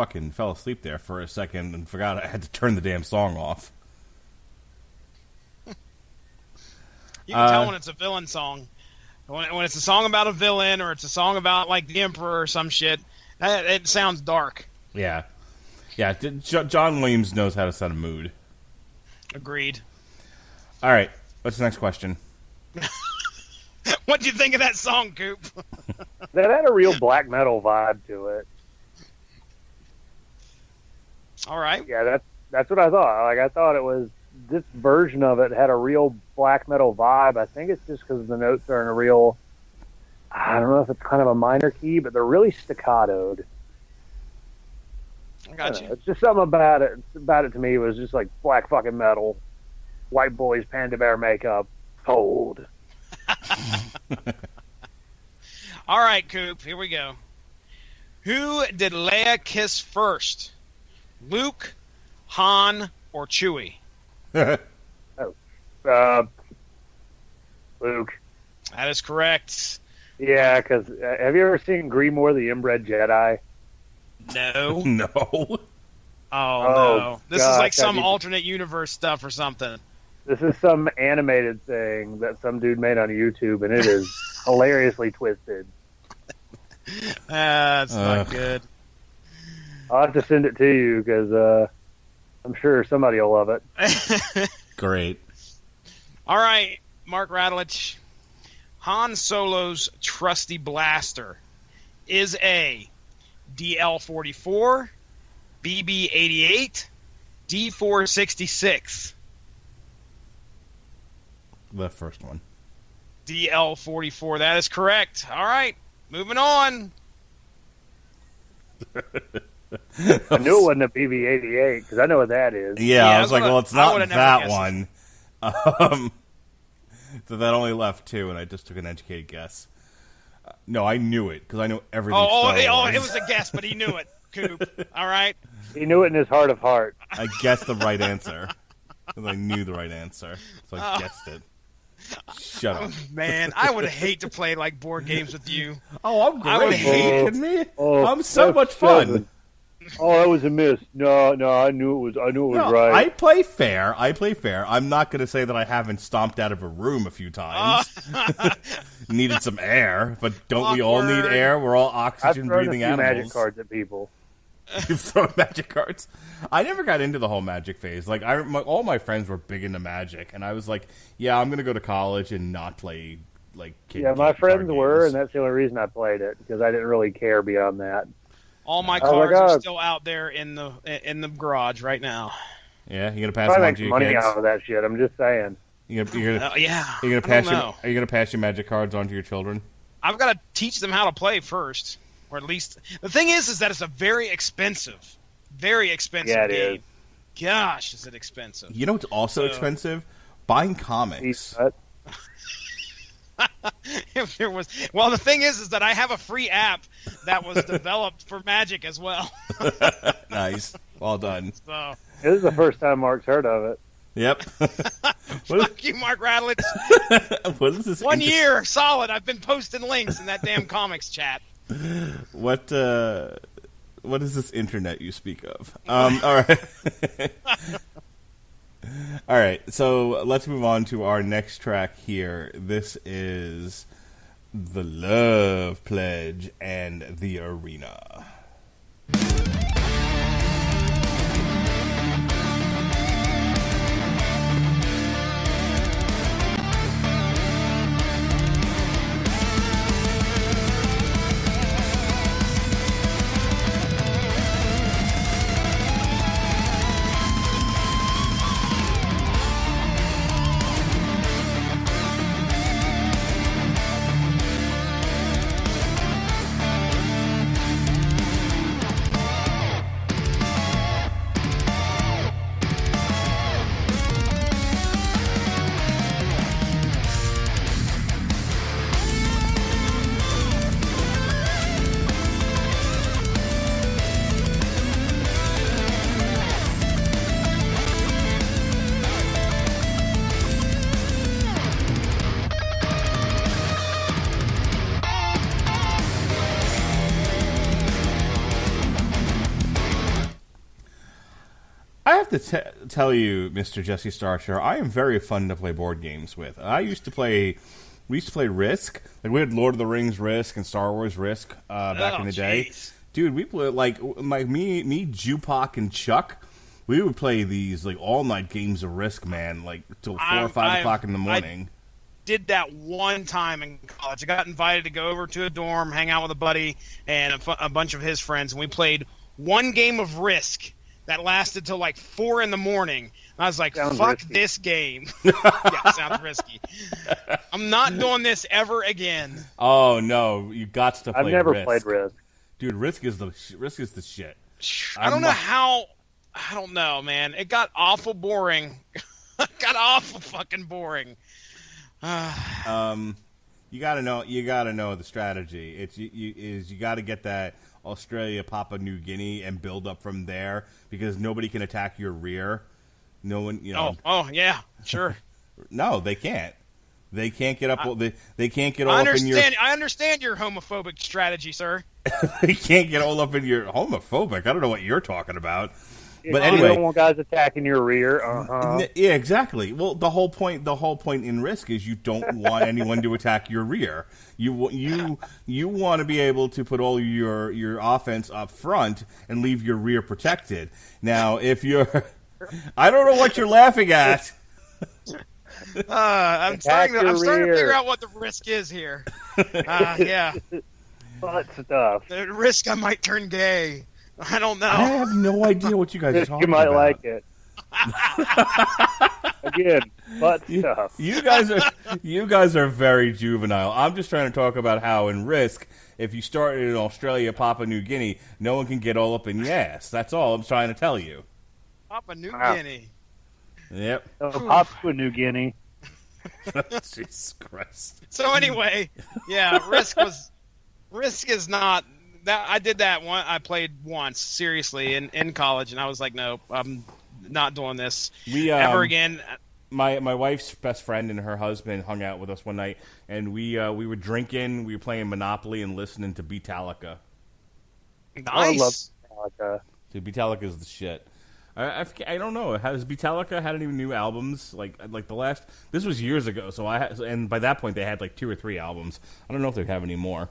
B: fucking fell asleep there for a second and forgot I had to turn the damn song off.
D: You can tell when it's a villain song. When it's a song about a villain or it's a song about, like, the Emperor or some shit, it sounds dark.
B: Yeah. Yeah, John Williams knows how to set a mood.
D: Agreed.
B: All right, what's the next question?
D: What'd you think of that song, Coop?
C: That had a real black metal vibe to it.
D: All right.
C: Yeah, that's what I thought. Like, I thought it was, this version of it had a real black metal vibe. I think it's just because the notes are in a real, I don't know if it's kind of a minor key, but they're really staccatoed.
D: I got you.
C: It's just something about it. About it to me was just like black fucking metal, white boys, panda bear makeup, cold.
D: All right, Coop, here we go. Who did Leia kiss first? Luke, Han, or Chewie?
C: Luke.
D: That is correct.
C: Yeah, because have you ever seen Grimoire the Inbred Jedi?
D: No.
B: No.
D: Oh, no. This
C: God,
D: is like some
C: that'd be-
D: alternate universe stuff or something.
C: This is some animated thing that some dude made on YouTube, and it is hilariously twisted.
D: That's not good.
C: I'll have to send it to you because I'm sure somebody will love it.
B: Great.
D: All right, Mark Radulich. Han Solo's trusty blaster is a DL-44, BB-88, D-466.
B: The first one.
D: DL-44. That is correct. All right, moving on.
C: I knew it wasn't a BB-88 because I know what that is.
B: Yeah, I was like, well, it's not
D: would've never
B: that
D: guessed
B: one. So that only left two, and I just took an educated guess. No, I knew it, because I know everything Star Wars.
D: It was a guess, but he knew it, Coop. All right?
C: He knew it in his heart of hearts.
B: I guessed the right answer. Because I knew the right answer. So I guessed it. Shut up.
D: Man, I would hate to play, like, board games with you.
B: Oh, I'm great.
D: I would
B: Are you kidding me?
C: Oh,
B: I'm so
C: that's
B: much fun.
C: seven. Oh, that was a miss. No, I knew it was
B: No,
C: right.
B: I play fair. I'm not going to say that I haven't stomped out of a room a few times. Needed some air, but don't we all need
D: Awkward.
B: air? We're all
C: I've
B: oxygen
C: thrown a
B: breathing
C: few
B: animals.
C: magic cards at people.
B: You've thrown magic cards. I never got into the whole magic phase. Like all my friends were big into magic, and I was like, "Yeah, I'm going to go to college and not play like."
C: Yeah, my friends
B: card
C: were,
B: games.
C: and that's the only reason I played it because I didn't really care beyond that.
D: All my
C: Oh, my
D: cards
C: God.
D: are still out there in the garage right now.
B: Yeah, you gonna pass
C: I
B: them on
C: make
B: to your
C: money
B: kids?
C: out of that shit. I'm just saying.
B: You're gonna
D: Yeah.
B: Are you
D: I
B: gonna
D: don't know.
B: Are you gonna pass your magic cards on to your children?
D: I've got to teach them how to play first, or at least the thing is that it's a very expensive
C: Yeah, it
D: game.
C: is.
D: Gosh, is it expensive?
B: You know what's also expensive? Buying comics.
D: If there was, well, the thing is that I have a free app that was developed for Magic as well.
B: Nice. Well done.
D: So,
C: This is the first time Mark's heard of it.
B: Yep.
D: fuck you, Mark Radulich.
B: What is this?
D: 1 year solid. I've been posting links in that damn comics chat.
B: What is this internet you speak of? All right. All right, so let's move on to our next track here. This is The Love Pledge and The Arena. have to tell you, Mr. Jesse Starcher, I am very fun to play board games with. We used to play Risk. Like, we had Lord of the Rings Risk and Star Wars Risk back in the day. Dude, we played, like me, Jupak, and Chuck. We would play these like all night games of Risk, man, like till 4 or 5 o'clock in the morning.
D: I did that one time in college. I got invited to go over to a dorm, hang out with a buddy and a bunch of his friends, and we played one game of Risk that lasted till like 4 in the morning. And I was like,
C: sounds
D: fuck
C: risky.
D: this game. Yeah, sounds risky. I'm not doing this ever again.
B: Oh no, you got to play Risk.
C: I've never played Risk.
B: Dude, Risk is the shit.
D: I don't know how. I don't know, man. It got awful boring. It got awful fucking boring.
B: You gotta know the strategy. It's you gotta get that Australia, Papua New Guinea, and build up from there because nobody can attack your rear. No one, you know.
D: Oh yeah, sure.
B: No, they can't. They can't get up. They can't get all up in your.
D: I understand your homophobic strategy, sir.
B: They can't get all up in your homophobic. I don't know what you're talking about. But
C: You
B: anyway,
C: don't want guys attacking your rear.
B: Yeah, exactly. Well, the whole point in Risk is you don't want anyone to attack your rear. You want to be able to put all your offense up front and leave your rear protected. Now, if you're, I don't know what you're laughing at.
D: I'm starting to figure out what the risk is here. Yeah,
C: Butt stuff.
D: the risk I might turn gay. I don't know.
B: I have no idea what you guys are talking
C: You might
B: about.
C: like it. Again, butt stuff.
B: You guys are very juvenile. I'm just trying to talk about how in Risk, if you start in Australia, Papua New Guinea, no one can get all up in your ass. That's all I'm trying to tell you.
D: Papua New
C: Wow.
D: Guinea.
B: Yep.
C: Papua New Guinea.
B: Jesus Christ.
D: So anyway, yeah, Risk is not that. I did that one. I played once seriously in college, and I was like, no, I'm not doing this ever again.
B: My wife's best friend and her husband hung out with us one night, and we were drinking, we were playing Monopoly and listening to Beatallica.
D: Nice.
C: I love Metallica.
B: Dude, Beatallica is the shit. I don't know. Has Beatallica had any new albums? Like the last. This was years ago, and by that point they had like 2 or 3 albums. I don't know if they have any more.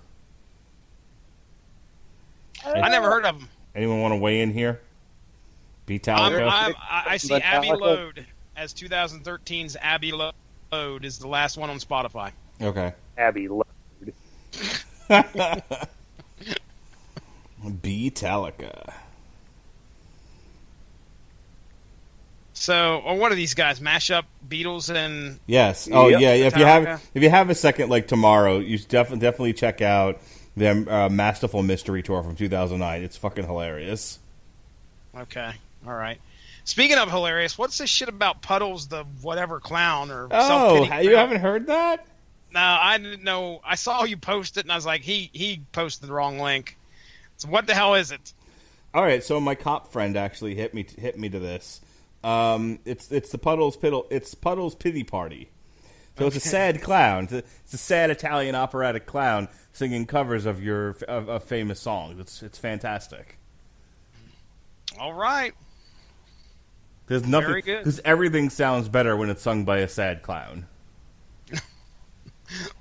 D: I never heard of them.
B: Anyone want to weigh in here? Beatallica.
D: I see Abbey Load as 2013's Abbey Load is the last one on Spotify.
B: Okay.
C: Abbey Load.
B: Beatallica.
D: So, or what are these guys? Mash up Beatles and
B: Yes. Oh
C: Yep.
B: yeah.
D: Metallica.
B: If you have a second, like tomorrow, you should definitely check out their Masterful Mystery Tour from 2009. It's fucking hilarious.
D: Okay, all right. Speaking of hilarious, what's this shit about Puddles the whatever clown or
B: Oh,
D: self-pity
B: you
D: clown?
B: haven't heard that?
D: No, I didn't know. I saw you post it, and I was like, he posted the wrong link. So what the hell is it?
B: All right. So my cop friend actually hit me to this. It's Puddles Pity Party. So it's a sad clown. It's a sad Italian operatic clown singing covers of of famous songs. It's fantastic.
D: All right.
B: There's nothing
D: Very good.
B: because everything sounds better when it's sung by a sad clown.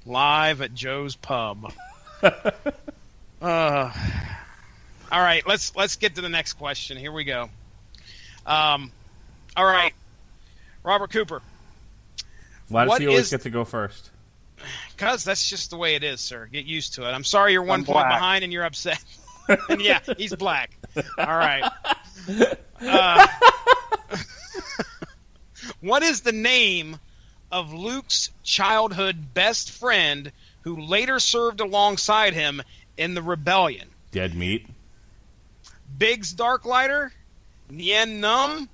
D: Live at Joe's Pub. All right, let's get to the next question. Here we go. All right, Robert Cooper.
B: Why does
D: What
B: he always
D: is-
B: get to go first?
D: Because that's just the way it is, sir. Get used to it. I'm sorry you're one
C: I'm
D: point
C: black.
D: behind and you're upset. And yeah, he's black. All right. What is the name of Luke's childhood best friend who later served alongside him in the rebellion?
B: Dead meat.
D: Biggs Darklighter, Nien Nunb,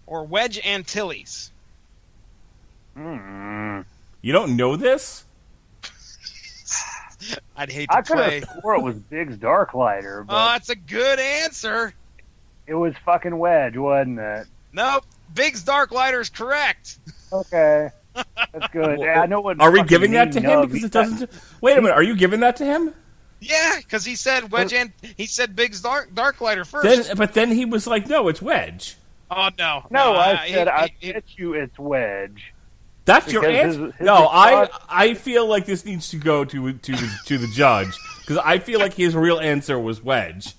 D: or Wedge Antilles?
B: You don't know this?
D: I'd hate to
C: I could
D: play.
C: have swore it was Biggs Darklighter,
D: Oh,
C: but
D: that's a good answer.
C: it was fucking Wedge, wasn't it?
D: Nope. Biggs Darklighter is correct.
C: Okay. That's good. Yeah, I know what.
B: Are we
C: fucking
B: giving that to
C: Nien
B: him?
C: Nunb-
B: Because it doesn't. Wait a minute. Are you giving that to him?
D: Yeah, because he said Wedge and he said Biggs Darklighter first.
B: But then he was like, "No, it's Wedge."
D: Oh no.
C: No, I said I
D: he-
C: bet you it's Wedge.
B: That's your
C: Because
B: answer.
C: his
B: No,
C: response-
B: I feel like this needs to go to the judge because I feel like his real answer was Wedge.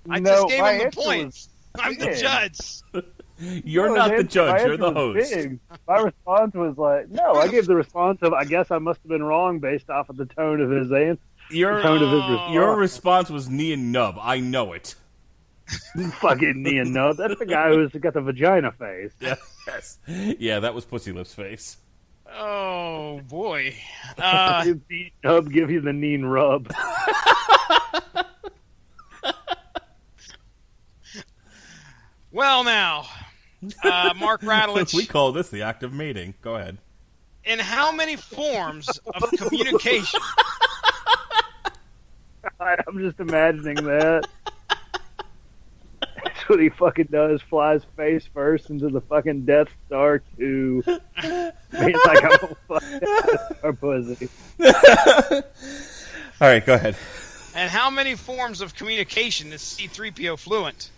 D: I
C: No,
D: just gave
C: my
D: him the
C: answer
D: points. I'm the
C: big.
D: judge.
B: You're
C: No,
B: not
C: my
B: the judge.
C: answer
B: You're the
C: was
B: host.
C: big. My response was like, no. I gave the response of, I guess I must have been wrong based off of the tone of his answer.
B: Your
C: Tone of his response.
B: your response was knee and nub. I know it.
C: Fucking Neon Nub. That's the guy who's got the vagina face.
B: Yes. Yeah, that was Pussy Lips face.
D: Oh boy.
C: Nub give you the Neen rub.
D: Well, now, Mark Radulich.
B: We call this the act of mating. Go ahead.
D: In how many forms of communication?
C: I'm just imagining that. That's what he fucking does. Flies face first into the fucking Death Star 2. He's like, I'm gonna fuck Death Star pussy.
B: All right, go ahead.
D: And how many forms of communication is C-3PO fluent?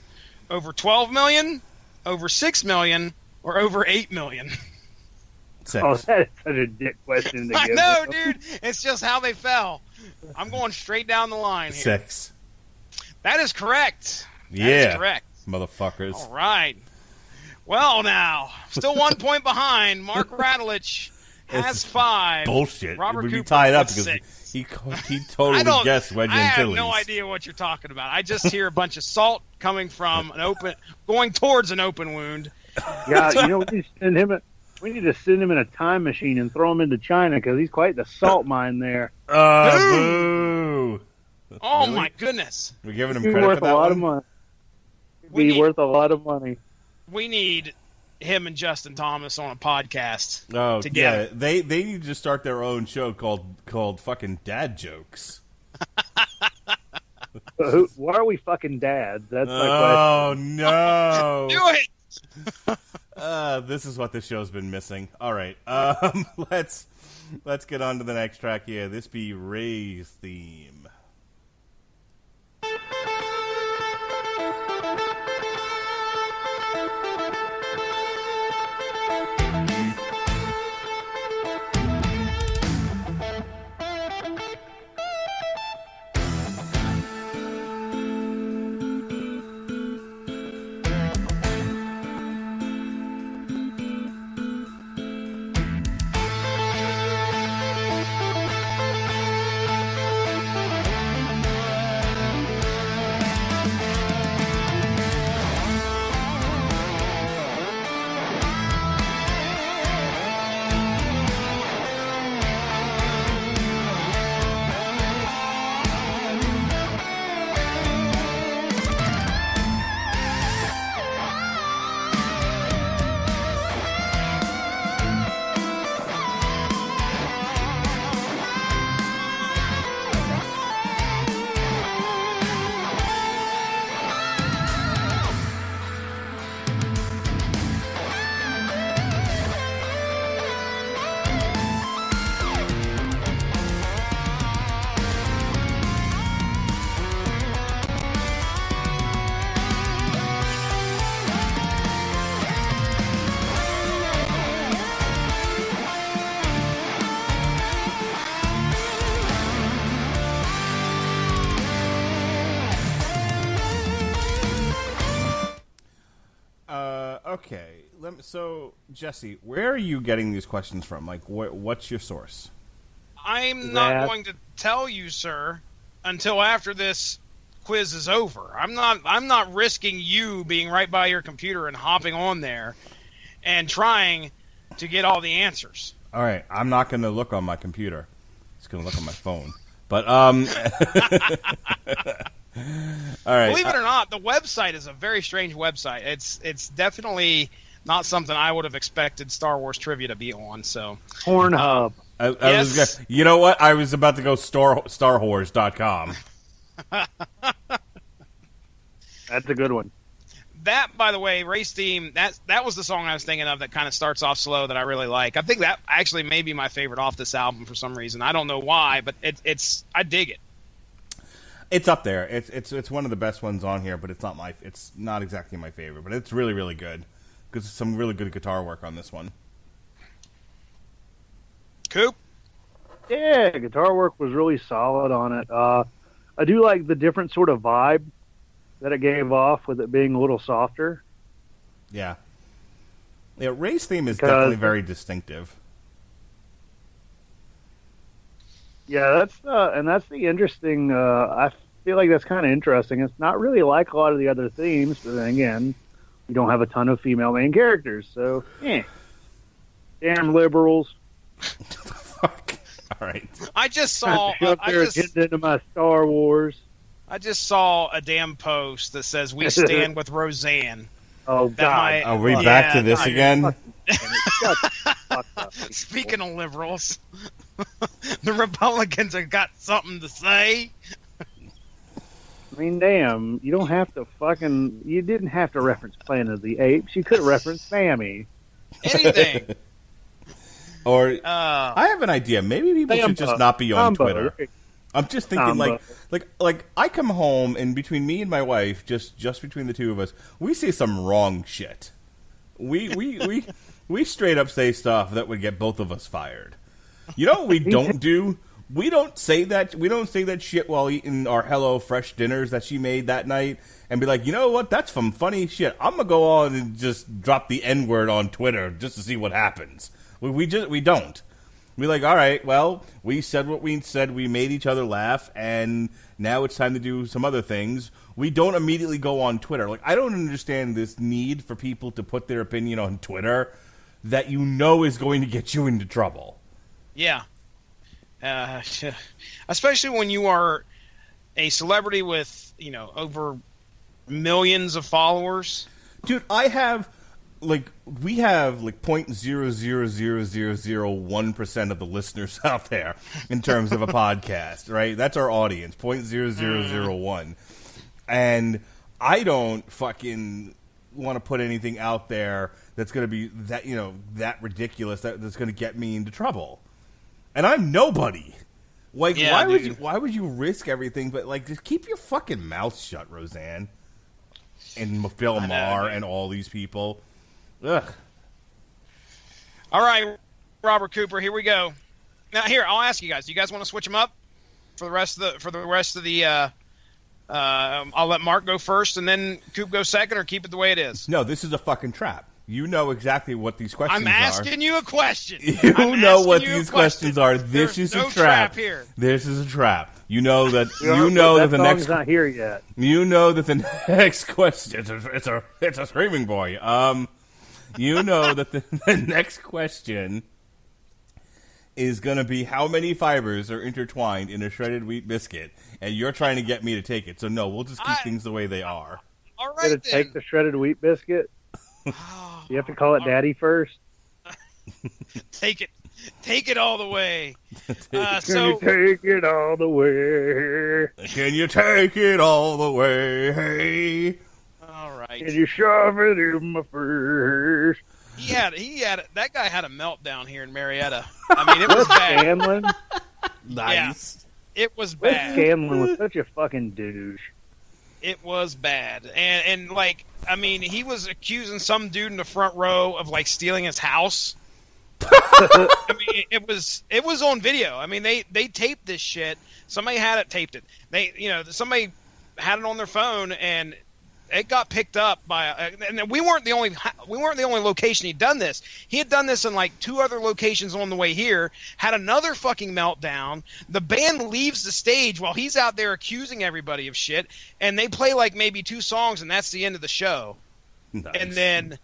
D: Over 12 million? Over 6 million? Or over 8 million?
B: 6.
C: Oh, that is such a dick question to
D: I
C: give.
D: know,
C: him.
D: dude. It's just how they fell. I'm going straight down the line here.
B: 6.
D: That is correct. That
B: Yeah.
D: is correct.
B: Motherfuckers.
D: All right. Well, now, still 1 point behind. Mark Radulich has 5.
B: Bullshit.
D: Robert
B: it would be
D: Cooper
B: tied up
D: with
B: because
D: 6.
B: he totally guessed Wedge
D: I have
B: Antilles.
D: no idea what you're talking about. I just hear a bunch of salt coming from going towards an open wound.
C: Yeah, you know, we need to send him in a time machine and throw him into China because he's quite the salt mine there.
B: Boo!
D: Oh
B: Really?
D: my goodness.
B: We're giving him
C: He'd be
B: credit
C: worth
B: for
C: a
B: that
C: lot
B: one?
C: of money.
D: We
C: Be
D: need-
C: worth a lot of money.
D: We need him and Justin Thomas on a podcast.
B: Oh,
D: together.
B: yeah. They need to start their own show called fucking Dad Jokes.
C: Why are we fucking dads? That's my
B: Oh, no.
D: Do it!
B: This is what this show's been missing. All right. Let's get on to the next track here. This be Ray's theme. Okay. So, Jesse, where are you getting these questions from? Like, what's your source?
D: I'm not going to tell you, sir, until after this quiz is over. I'm not risking you being right by your computer and hopping on there and trying to get all the answers.
B: All right. I'm not going to look on my computer. Just going to look on my phone. But, all right.
D: Believe it or not, the website is a very strange website. It's definitely not something I would have expected Star Wars trivia to be on. So
C: Pornhub.
B: I
D: Yes.
B: was you know what? I was about to go starwhores.com.
C: That's a good one.
D: that, by the way, Race Theme, that was the song I was thinking of that kind of starts off slow that I really like. I think that actually may be my favorite off this album for some reason. I don't know why, but I dig it.
B: It's up there. It's one of the best ones on here, but it's not exactly my favorite, but it's really, really good. Because some really good guitar work on this one.
D: Coop?
C: Yeah, guitar work was really solid on it. I do like the different sort of vibe that it gave off with it being a little softer.
B: Yeah. Yeah, Ray's theme is definitely very distinctive.
C: Yeah, that's the interesting. I feel like that's kind of interesting. It's not really like a lot of the other themes, but then again, you don't have a ton of female main characters, so damn liberals.
B: Fuck. All right.
D: I just saw.
C: Into my Star Wars.
D: I just saw a damn post that says "We stand with Roseanne."
C: Oh God!
B: Are we back to this again?
D: Speaking of liberals, the Republicans have got something to say.
C: I mean, damn! You don't have to fucking. You didn't have to reference Planet of the Apes. You could have referenced Sammy.
D: Anything.
B: Or I have an idea. Maybe people should just not be on Twitter. I'm just thinking, like I come home, and between me and my wife, just between the two of us, we say some wrong shit. We straight up say stuff that would get both of us fired. You know what we don't do? We don't say that shit while eating our Hello Fresh dinners that she made that night, and be like, you know what? That's some funny shit. I'm gonna go on and just drop the N-word on Twitter just to see what happens. We don't. We're like, all right, well, we said what we said. We made each other laugh, and now it's time to do some other things. We don't immediately go on Twitter. Like, I don't understand this need for people to put their opinion on Twitter that you know is going to get you into trouble.
D: Yeah. Especially when you are a celebrity with, over millions of followers.
B: Dude, we have 0.0000001% of the listeners out there in terms of a podcast, right? That's our audience, 0.0001. And I don't fucking want to put anything out there that's going to be that ridiculous that's going to get me into trouble. And I'm nobody. Like,
D: yeah,
B: why would you risk everything? But just keep your fucking mouth shut, Roseanne, and Bill Maher and all these people. Ugh.
D: All right, Robert Cooper, here we go. Now, I'll ask you guys. Do you guys want to switch them up for the rest of the? I'll let Mark go first, and then Coop go second, or keep it the way it is.
B: No, this is a fucking trap. You know exactly what these questions are.
D: I'm asking you a question.
B: You know what these questions are. This is a trap.
D: Here.
B: This is a trap. You know that.
C: That the next not here yet.
B: You know that the next question. It's a screaming boy. You know that the next question is going to be how many fibers are intertwined in a shredded wheat biscuit, and you're trying to get me to take it. So no, we'll just keep things the way they are.
D: All right, then.
C: Take the shredded wheat biscuit. You have to call it Daddy first.
D: Take it all the way.
C: Can you take it all the way?
B: Can you take it all the way?
D: All right.
C: Can you shove it in my face?
D: That guy had a meltdown here in Marietta. I mean, it was bad.
C: Scanlon?
B: Nice.
D: Yeah, it was bad.
C: Scanlon was such a fucking douche.
D: It was bad. And he was accusing some dude in the front row of stealing his house. I mean, it was on video. I mean, they taped this shit. Somebody had it taped it. Somebody had it on their phone, and it got picked up by. And we weren't the only location he'd done this. He had done this in 2 other locations on the way here. Had another fucking meltdown. The band leaves the stage while he's out there accusing everybody of shit, and they play maybe 2 songs, and that's the end of the show.
B: Nice.
D: And then,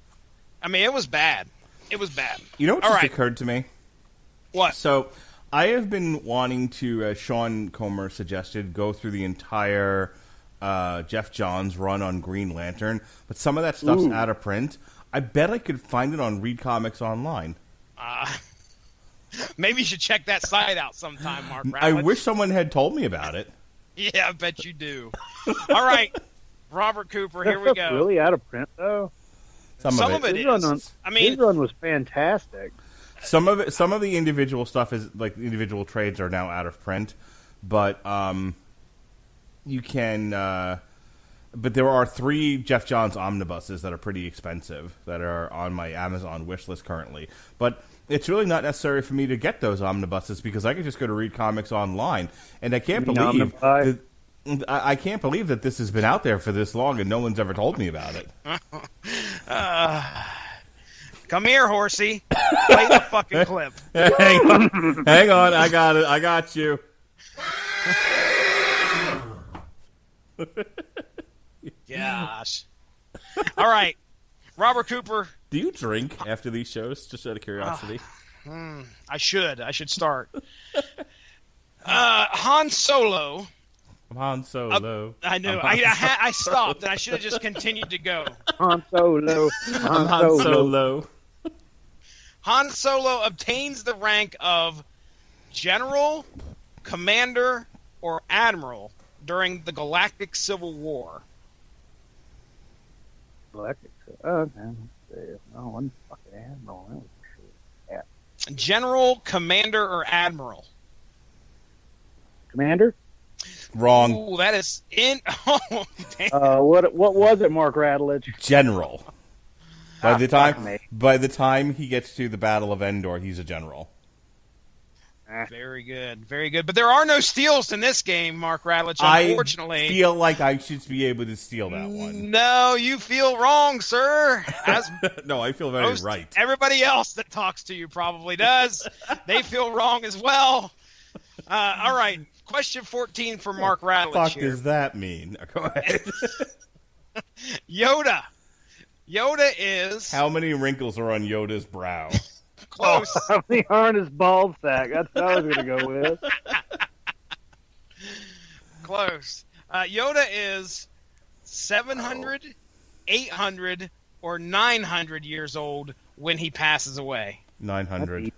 D: I mean, it was bad. It was bad.
B: You know what just occurred to me?
D: What?
B: So, I have been wanting to, as Sean Comer suggested, go through the entire Jeff Johns run on Green Lantern, but some of that stuff's out of print. I bet I could find it on Read Comics Online.
D: Maybe you should check that site out sometime, Mark Radulich.
B: I wish someone had told me about it.
D: Yeah, I bet you do. All right, Robert Cooper, here we go.
C: Really out of print, though?
B: Some of it
C: is. His run was fantastic.
B: Some of the individual stuff is the individual trades are now out of print, but you can, but there are 3 Jeff Johns omnibuses that are pretty expensive that are on my Amazon wish list currently. But it's really not necessary for me to get those omnibuses because I can just go to read comics online, and I can't believe I can't believe that this has been out there for this long and no one's ever told me about it.
D: Come here, horsey. Play the fucking clip.
B: Hang on, I got it. I got you.
D: Gosh. All right, Robert Cooper.
B: Do you drink after these shows? Just out of curiosity.
D: I should start. Han Solo.
B: I'm Han Solo.
D: I know. I stopped, and I should have just continued to go.
C: Han Solo.
B: I'm Han Solo.
D: Han Solo obtains the rank of General, Commander, or Admiral during the Galactic Civil War.
C: Galactic. Okay. Oh, one fucking admiral. Yeah.
D: General, Commander, or Admiral?
C: Commander?
B: Wrong.
D: Ooh, that is in. Oh, damn.
C: What was it, Mark Radulich?
B: General. By the
C: fuck me.
B: time he gets to the Battle of Endor, he's a general.
D: Very good, very good. But there are no steals in this game, Mark Radulich, unfortunately.
B: I feel like I should be able to steal that one.
D: No, you feel wrong, sir.
B: No, I feel very right.
D: Everybody else that talks to you probably does. They feel wrong as well. All right, question 14 for Mark Radulich.
B: What the fuck
D: here.
B: does that mean? Go ahead.
D: Yoda. Yoda is...
B: How many wrinkles are on Yoda's brow?
D: Close.
C: How many are in his bald sack? That's what I was going to go with.
D: Close. Yoda is 700, 800, or 900 years old when he passes away.
B: 900.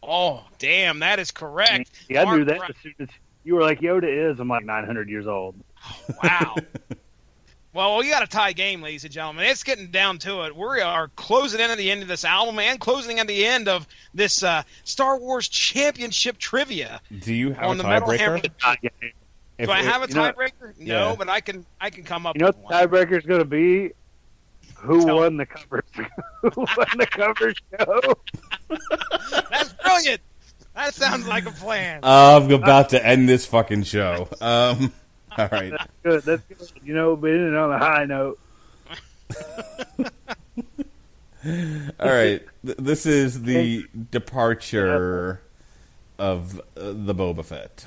D: Oh, damn, that is correct.
C: Yeah, I knew that as soon as you were like, Yoda is. I'm like 900 years old.
D: Wow. Well, we got a tie game, ladies and gentlemen. It's getting down to it. We are closing in at the end of this album and closing at the end of this Star Wars Championship trivia.
B: Do you have
D: on
B: a
D: the Metal Hammer?
B: tiebreaker?
D: Do I have a tiebreaker? No,
B: yeah.
D: but I can come up
C: You know
D: with
C: what the
D: one.
C: tiebreaker is going to be? Who won the cover? Who won the cover show?
D: That's brilliant. That sounds like a plan.
B: I'm about to end this fucking show. All right.
C: That's good. That's good. You know, but ending on a high note.
B: All right. This is the departure of the Boba Fett.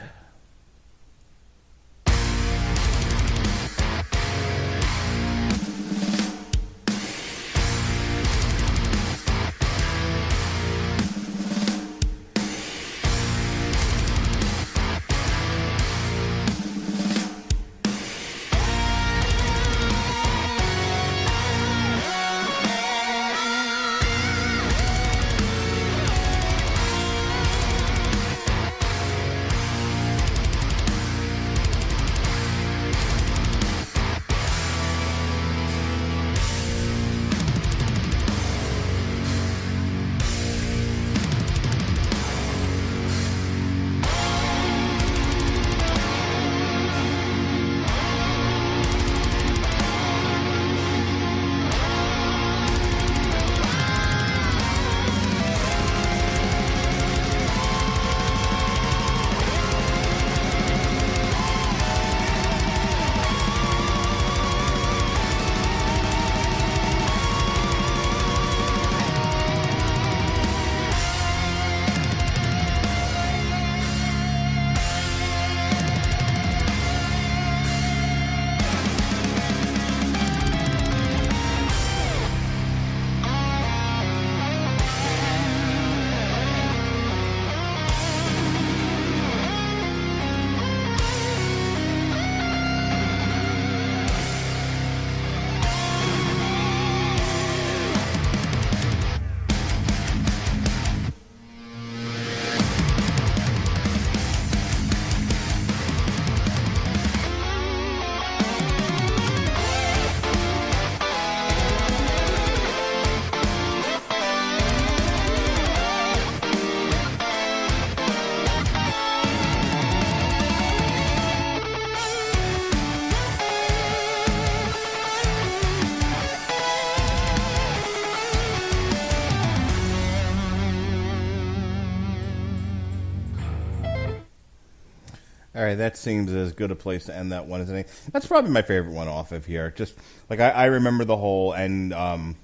B: All right, that seems as good a place to end that one as any. That's probably my favorite one off of here. Just like I remember the whole and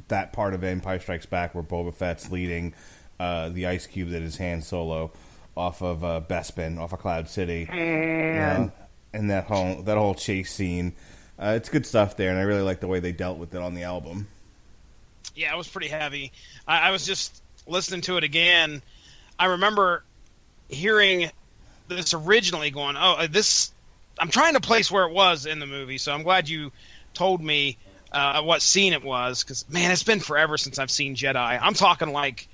B: that part of Empire Strikes Back where Boba Fett's leading the Ice Cube that is Han Solo off of Bespin, off of Cloud City, and that whole chase scene. It's good stuff there, and I really like the way they dealt with it on the album.
D: Yeah, it was pretty heavy. I was just listening to it again. I remember hearing this originally going, this... I'm trying to place where it was in the movie, so I'm glad you told me what scene it was, because, man, it's been forever since I've seen Jedi. I'm talking like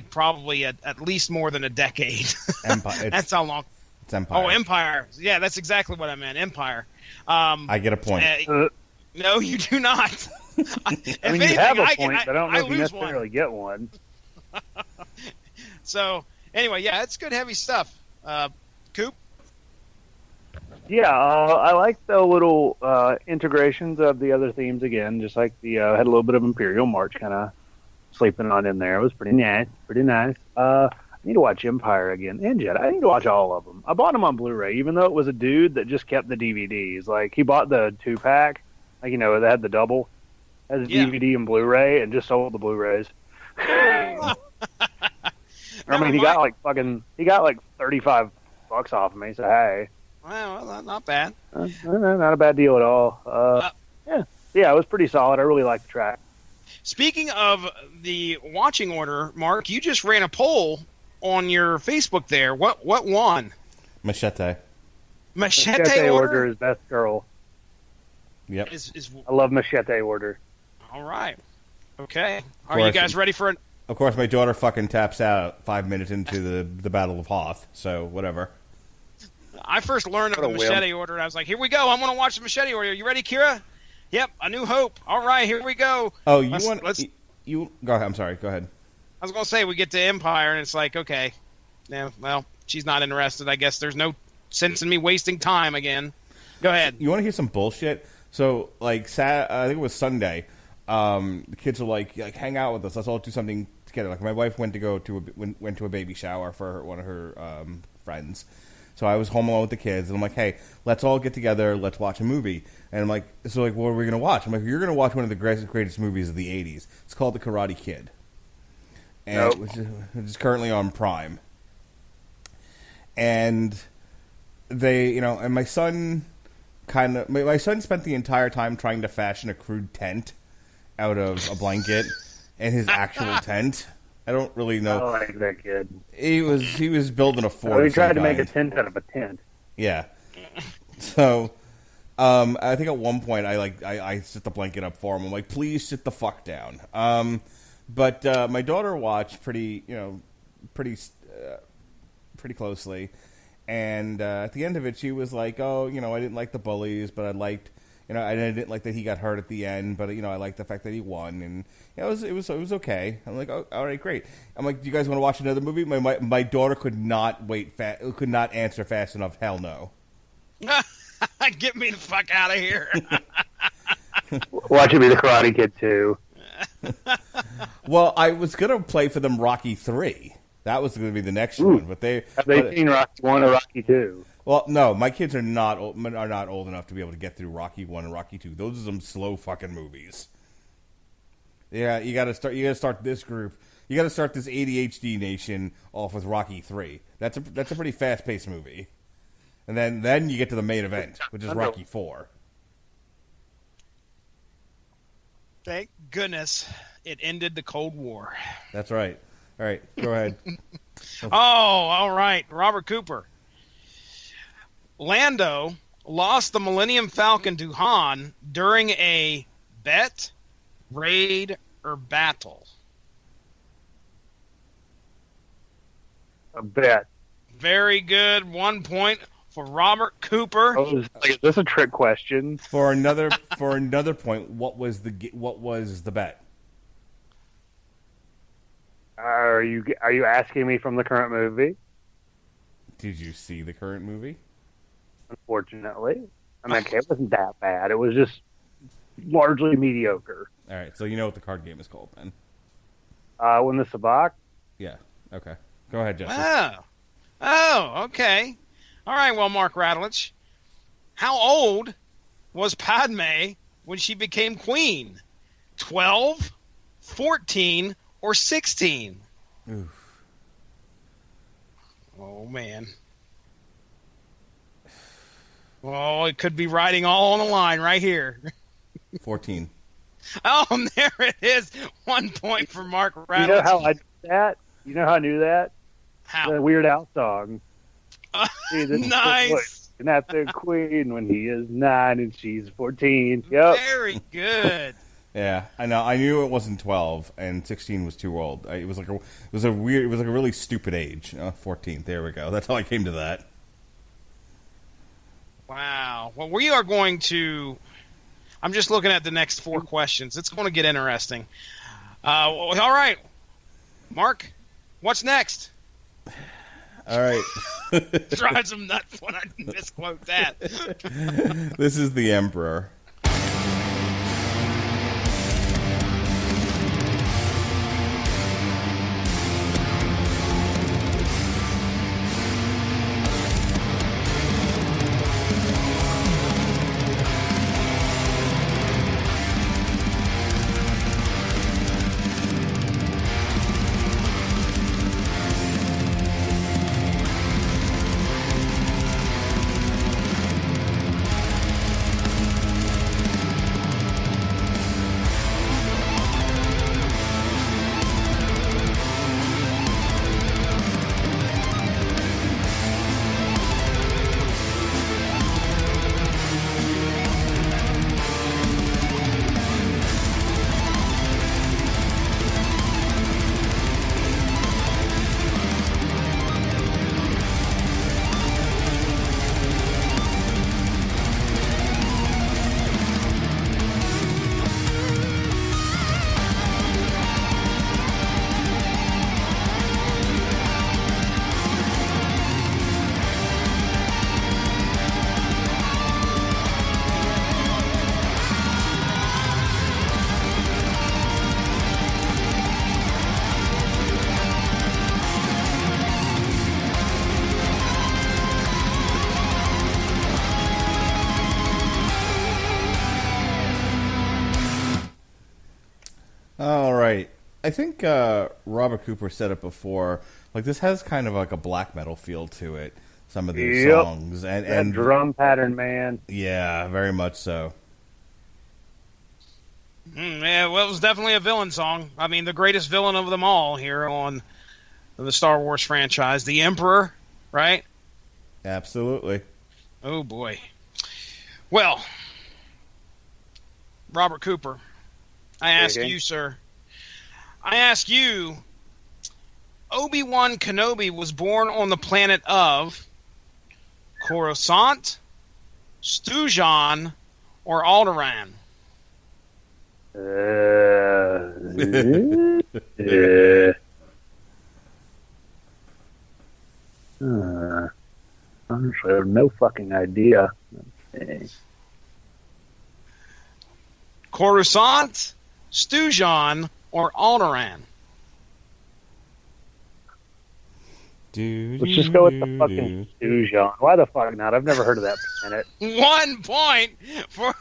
D: probably at least more than a decade.
B: Empire.
D: That's how long.
B: It's Empire.
D: Oh, Empire. Yeah, that's exactly what I meant. Empire.
B: I get a point.
D: No, you do not.
C: I mean, you have a point, but I don't know if you necessarily get one.
D: So, anyway, yeah, it's good, heavy stuff. Coop?
C: Yeah, I like the little integrations of the other themes again, just like the had a little bit of Imperial March kind of sleeping on in there. It was pretty nice, I need to watch Empire again, and Jedi. I need to watch all of them. I bought them on Blu-ray, even though it was a dude that just kept the DVDs. Like, he bought the 2-pack, like, that had the double, has a DVD and Blu-ray, and just sold the Blu-rays. I mean, he got like 35 bucks off of me, so hey.
D: Well, not bad.
C: Not a bad deal at all. Yeah, it was pretty solid. I really liked the track.
D: Speaking of the watching order, Mark, you just ran a poll on your Facebook there. What won?
B: Machete.
D: Machete order
C: is best girl.
B: Yep.
C: I love Machete order.
D: All right. Okay. Are you guys ready for it?
B: Of course, my daughter fucking taps out 5 minutes into the Battle of Hoth, so whatever.
D: I first learned of the Machete order, and I was like, here we go. I'm going to watch the Machete order. You ready, Kira? Yep, A New Hope. All right, here we go.
B: Oh, you go ahead. I'm sorry. Go ahead.
D: I was going to say, we get to Empire, and it's like, okay. Yeah, well, she's not interested. I guess there's no sense in me wasting time again. Go ahead.
B: You want to hear some bullshit? So, like, I think it was Sunday. The kids were like, hang out with us. Let's all do something together. Like, my wife went to a baby shower for one of her friends. So I was home alone with the kids, and I'm like, hey, let's all get together. Let's watch a movie. And I'm like, what are we going to watch? I'm like, you're going to watch one of the greatest movies of the 80s. It's called The Karate Kid. And which is currently on Prime. And they, and my son my son spent the entire time trying to fashion a crude tent out of a blanket and his actual tent. I don't really know.
C: I like that kid.
B: He was building a fort.
C: He tried to make a tent out of a tent.
B: Yeah. So, I think at one point I set the blanket up for him. I'm like, please sit the fuck down. But my daughter watched pretty closely, and at the end of it, she was like, oh, I didn't like the bullies, but I liked. I didn't like that he got hurt at the end, but I liked the fact that he won, and it was okay. I'm like, oh, all right, great. I'm like, do you guys want to watch another movie? My daughter could not answer fast enough. Hell no.
D: Get me the fuck out of here.
C: Watch it be the Karate Kid too.
B: Well, I was gonna play for them Rocky 3. That was going to be the next one, but
C: have they seen Rocky 1 or Rocky 2?
B: Well, no, my kids are not old enough to be able to get through Rocky 1 and Rocky 2. Those are some slow fucking movies. Yeah, you got to start this group. You got to start this ADHD nation off with Rocky 3. That's a pretty fast-paced movie. And then you get to the main event, which is Rocky 4.
D: Thank goodness it ended the Cold War.
B: That's right. All right, go ahead.
D: All right. Robert Cooper. Lando lost the Millennium Falcon to Han during a bet, raid, or battle.
C: A bet.
B: Very good. 1 point for Robert Cooper.
C: Is this a trick question?
B: For another point, what was the bet?
C: Are you asking me from the current movie?
B: Did you see the current movie?
C: Unfortunately. I mean, it wasn't that bad. It was just largely mediocre.
B: All right, so you know what the card game is called, then?
C: Win the Sabak?
B: Yeah, okay. Go ahead, Jesse.
D: Wow. Oh, okay. All right, well, Mark Radulich, how old was Padme when she became queen? 12, 14, or 16?
B: Oof.
D: Oh, man. Oh, it could be riding all on the line right here.
B: 14.
D: Oh, there it is. 1 point for Mark Radulich.
C: You know how I knew that? You know how I knew that?
D: How?
C: The Weird Al song. See, this is
D: Nice.
C: and that's the queen when he is 9 and she's 14. Yep.
D: Very good.
B: Yeah, I know. I knew it wasn't 12, and 16 was too old. It was like a really stupid age. 14. There we go. That's how I came to that.
D: Wow. Well, we are going to. I'm just looking at the next 4 questions. It's going to get interesting. All right, Mark, what's next?
B: All right.
D: Drives him nuts when I misquote that.
B: This is the Emperor. All right. I think Robert Cooper said it before. Like, this has kind of like a black metal feel to it. Some of these songs and
C: drum pattern, man.
B: Yeah, very much so.
D: Yeah, well, it was definitely a villain song. I mean, the greatest villain of them all here on the Star Wars franchise, the Emperor, right?
B: Absolutely.
D: Oh boy. Well, Robert Cooper, I ask you, sir. I ask you, Obi-Wan Kenobi was born on the planet of Coruscant, Stujan, or Alderaan?
C: Honestly, I have no fucking idea.
D: Coruscant, Stujan, or Alderaan?
C: Let's just go with the fucking Stujan. Why the fuck not? I've never heard of that planet.
D: 1 point for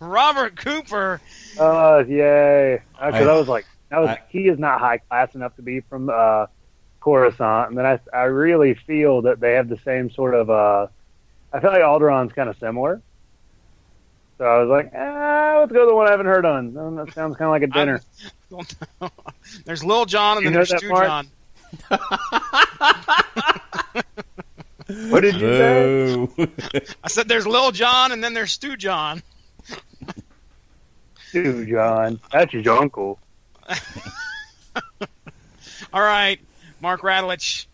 D: Robert Cooper.
C: Yay. Because he is not high class enough to be from Coruscant. And then I really feel that they have the same sort of, I feel like Alderaan's kind of similar. So I was like, let's go to the one I haven't heard on. That sounds kind of like a dinner.
D: There's Lil Jon and then there's Stu John.
C: What did you say?
D: I said there's Lil Jon and then there's Stu John.
C: Stu John. That's his uncle.
D: All right, Mark Radulich.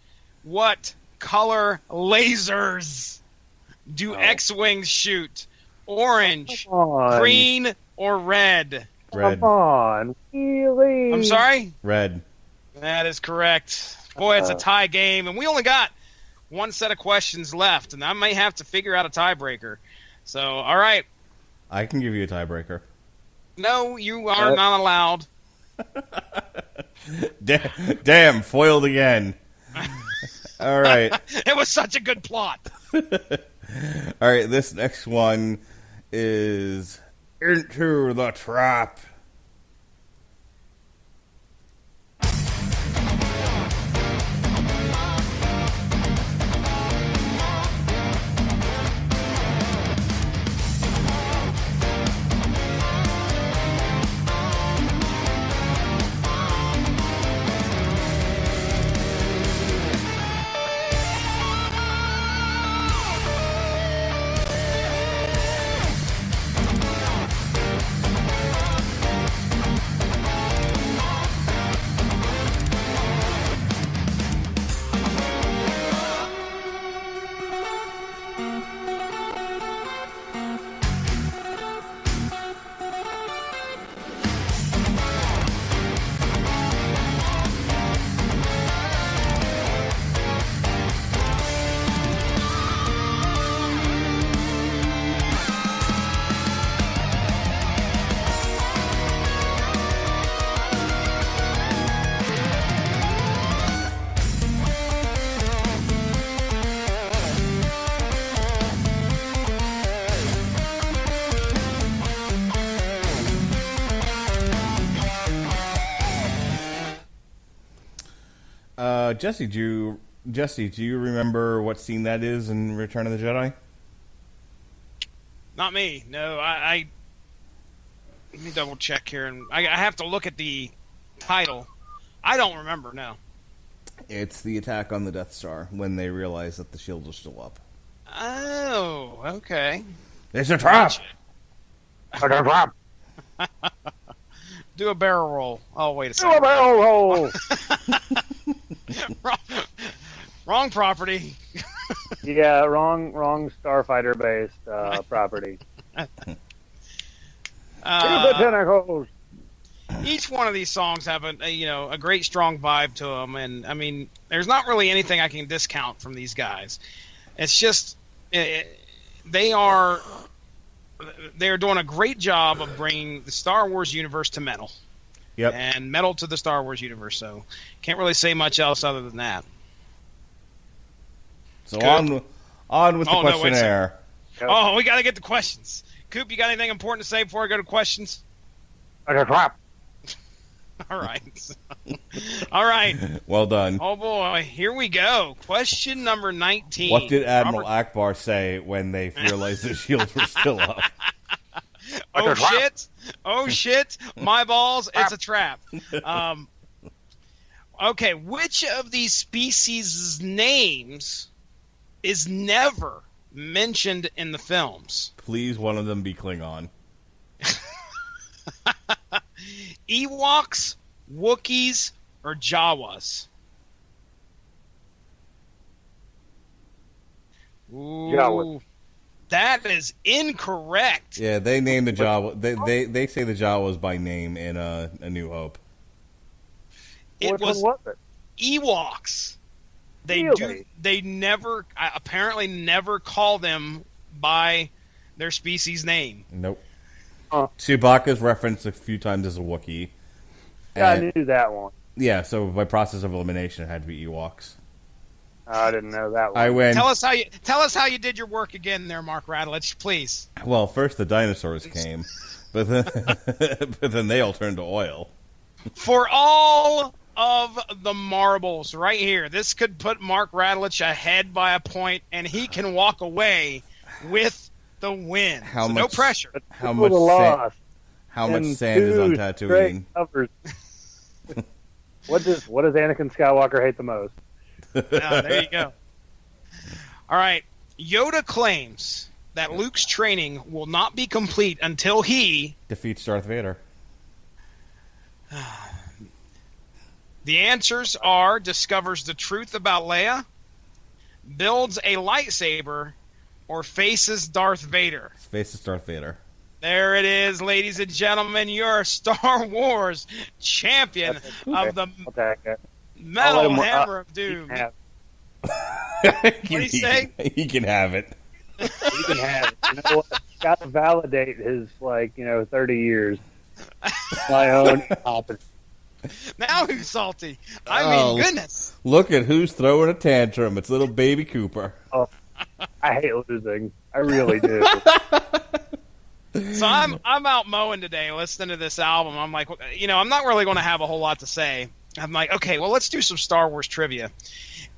D: What color lasers do X-Wings shoot? Orange, green, or red?
B: Red.
C: Come on, really?
D: I'm sorry?
B: Red.
D: That is correct. Boy, it's a tie game, and we only got one set of questions left, and I may have to figure out a tiebreaker. So, all right.
B: I can give you a tiebreaker.
D: No, you are not allowed.
B: Damn, foiled again. All right.
D: It was such a good plot.
B: All right, this next one is Into the Trap. Jesse, do you remember what scene that is in Return of the Jedi?
D: Not me. No, I let me double check here, and I have to look at the title. I don't remember. No.
B: It's the attack on the Death Star when they realize that the shields are still up.
D: Oh, okay.
B: It's a trap.
C: It's a trap.
D: Do a barrel roll. Oh, wait a
C: Do a
D: second.
C: barrel roll.
D: Wrong property.
C: Yeah, wrong starfighter based property. Two tentacles.
D: Each one of these songs have a great strong vibe to them, and I mean, there's not really anything I can discount from these guys. It's just they're doing a great job of bringing the Star Wars universe to metal.
B: Yep.
D: And metal to the Star Wars universe. So can't really say much else other than that.
B: So
D: Coop.
B: on with the
D: Oh, no, wait a
B: questionnaire.
D: Oh, we got to get to questions. Coop, you got anything important to say before I go to questions?
C: It's a trap.
D: All right. All right.
B: Well done.
D: Oh, boy. Here we go. Question number 19.
B: What did Admiral Akbar say when they realized the shields were still up?
D: Oh, shit. Oh, shit. My balls. It's a trap. Okay. Which of these species' names is never mentioned in the films?
B: Please, one of them be Klingon.
D: Ewoks, Wookiees, or Jawas? Ooh,
C: Jawas.
D: that is incorrect.
B: Yeah, they named the Jawa. They say the Jawas by name in A New Hope.
D: It
C: Which
D: was
C: one was it?
D: Ewoks. They
C: Really?
D: They never apparently never call them by their species name.
B: Nope.
C: Huh.
B: Chewbacca's referenced a few times as a Wookiee.
C: Yeah,
B: And-
C: I knew that one.
B: yeah, so by process of elimination, it had to be Ewoks.
C: I didn't know that one.
B: I went.
D: Tell us how you did your work again, there, Mark Radulich, please.
B: Well, first the dinosaurs came, but then they all turned to oil.
D: For all of the marbles right here, this could put Mark Radulich ahead by a point, and he can walk away with the win.
B: How
D: So
B: much-
D: no pressure.
B: How
C: People
B: much
C: lost
B: how much
C: in
B: sand is on
C: 2 straight
B: Tatooine?
C: covers. What does Anakin Skywalker hate the most?
D: There you go. All right. Yoda claims that Luke's training will not be complete until he...
B: Defeats Darth Vader.
D: The answers are discovers the truth about Leia, builds a lightsaber, or faces Darth Vader.
B: Faces Darth Vader.
D: There it is, ladies and gentlemen. Your Star Wars champion of the
C: I'll take it.
D: Metal
C: I'll let him-
D: Hammer of Doom.
C: Have-
D: What'd he say?
B: He can have it.
C: He can have it. You know what? Got to validate his 30 years. My own opposite.
D: Now who's salty? I mean, goodness.
B: Look at who's throwing a tantrum. It's little baby Cooper.
C: Oh, I hate losing. I really do.
D: So I'm out mowing today, listening to this album. I'm like, I'm not really going to have a whole lot to say. I'm like, okay, well, let's do some Star Wars trivia.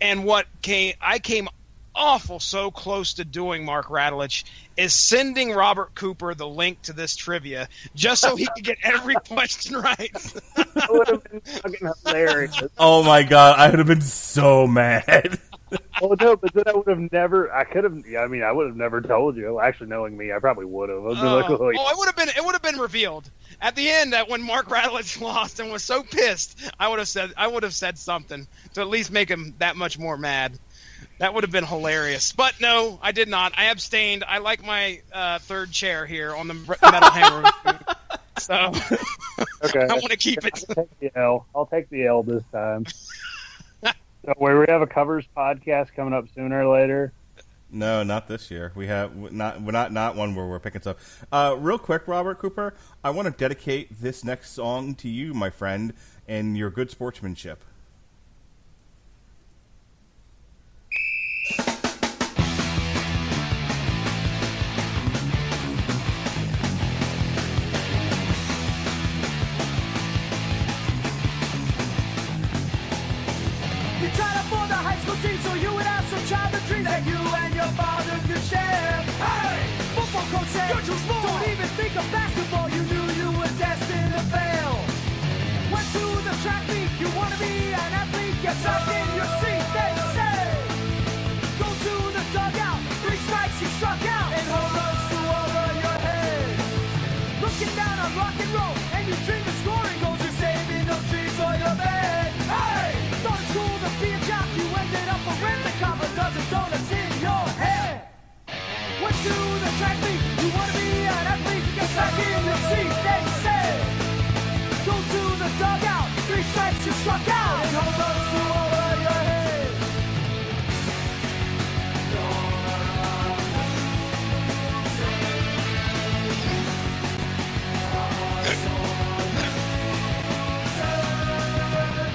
D: And I came awful so close to doing, Mark Radulich, is sending Robert Cooper the link to this trivia just so he could get every question right.
C: That would have been fucking hilarious.
B: Oh my god, I would have been so mad.
C: Oh no, but then I would have never. I could have. Yeah, I mean, I would have never told you. Actually, knowing me, I probably would have. I'd be like, oh,
D: it would have been revealed at the end that when Mark Radulich lost and was so pissed, I would have said something to at least make him that much more mad. That would have been hilarious. But no, I did not. I abstained. I like my third chair here on the Metal Hammer. So
C: okay.
D: I want to keep it.
C: I'll take the L this time. So we have a covers podcast coming up sooner or later.
B: No, not this year. We have not one where we're picking stuff. Real quick, Robert Cooper, I want to dedicate this next song to you, my friend, and your good sportsmanship.
A: That you and your father could share. Hey! Football coach said, you're too small. Don't even think of basketball. You knew you were destined to fail. Went to the track meet. You want to be an athlete. Get stuck in your seat. They say, go to the dugout. 3 strikes, you struck out. And home runs flew over your head. Looking down on rock and roll. And you dream of scoring goals. You're saving those dreams for your bed. Hey! Thought it's cool to be a jock. You ended up a rent cop. A dozen donuts in your head. Went to the track meet. You want to be an athlete. Get stuck in your seat. They say, go to the dugout. 3 strikes, you struck out. And home runs flew over your head.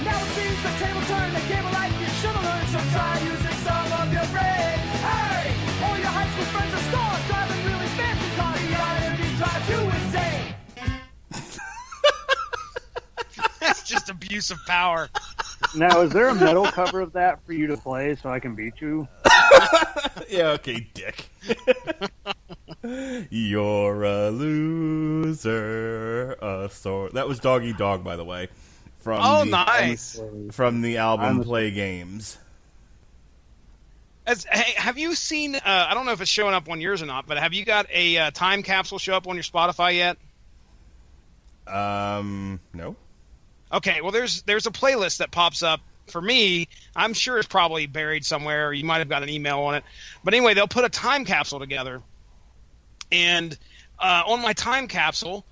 A: Now it seems the table turned. The game of life you should have learned. So try using some of your brains. Hey! All your high school friends are stars. Driving really fancy cars. The irony drives you insane.
D: That's just abuse of power.
C: Now, is there a metal cover of that for you to play so I can beat you?
B: Yeah, okay, dick. You're a loser. That was Doggy Dog, by the way.
D: Nice.
B: From the album Play Games.
D: Hey, have you seen? I don't know if it's showing up on yours or not, but have you got a time capsule show up on your Spotify yet?
B: No.
D: Okay, well, there's a playlist that pops up for me. I'm sure it's probably buried somewhere. Or you might have got an email on it, but anyway, they'll put a time capsule together, and on my time capsule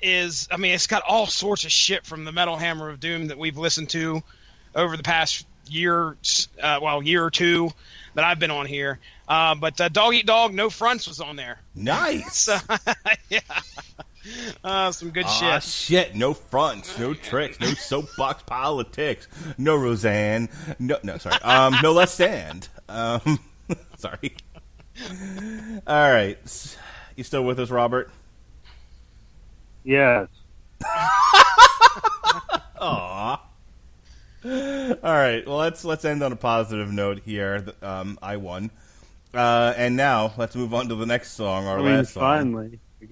D: it's got all sorts of shit from the Metal Hammer of Doom that we've listened to over the past year or two that I've been on here. But Dog Eat Dog, No Fronts was on there.
B: Nice.
D: Yeah. Some good shit.
B: Shit. No fronts, no tricks, no soapbox politics, no Roseanne. No, sorry. No less sand. Sorry. All right. You still with us, Robert?
C: Yes.
B: Aw. All right. Well, let's end on a positive note here. I won. And now let's move on to the next song. Last song.
C: Finally, we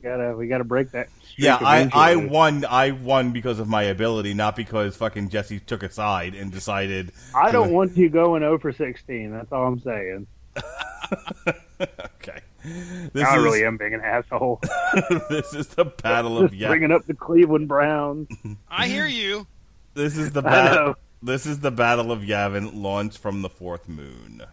C: gotta break that.
B: Yeah, I won. I won because of my ability, not because fucking Jesse took a side and decided.
C: I don't want you going 0 for 16. That's all I'm saying.
B: Okay.
C: I really am being an asshole.
B: This is the battle of
C: bringing up the Cleveland Browns.
D: I hear you.
B: This is the battle. This is the Battle of Yavin, launched from the fourth moon.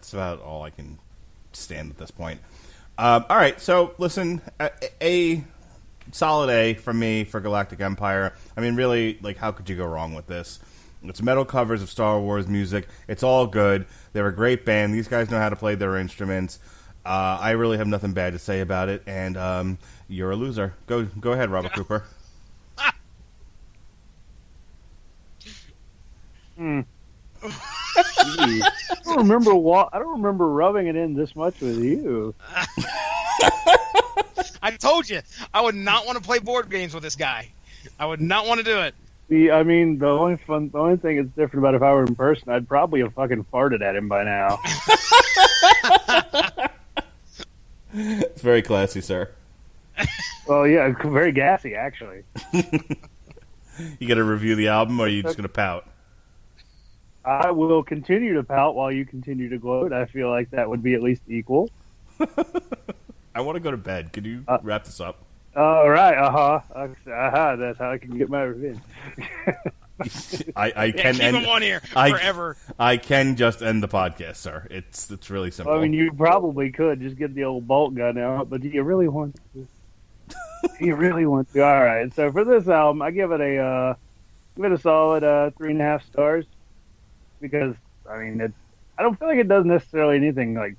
B: That's about all I can stand at this point. All right, so listen, a solid A from me for Galactic Empire. I mean, really, like, how could you go wrong with this? It's metal covers of Star Wars music. It's all good. They're a great band. These guys know how to play their instruments. I really have nothing bad to say about it, and you're a loser. Go ahead, Robert Cooper.
C: I don't remember rubbing it in this much with you.
D: I told you I would not want to play board games with this guy. I would not want to do it.
C: I mean, the only thing that's different about if I were in person, I'd probably have fucking farted at him by now.
B: It's very classy, sir.
C: Well, yeah, very gassy, actually.
B: You got to review the album, or are you just going to pout?
C: I will continue to pout while you continue to gloat. I feel like that would be at least equal.
B: I want to go to bed. Could you wrap this up?
C: All right, that's how I can get my revenge.
B: I can
D: keep
B: end,
D: him on here forever.
B: I can just end the podcast, sir. It's really simple.
C: I mean, you probably could just get the old bolt gun out, but do you really want to? Do you really want to? All right. So for this album, I give it a solid 3.5 stars because I mean I don't feel like it does necessarily anything like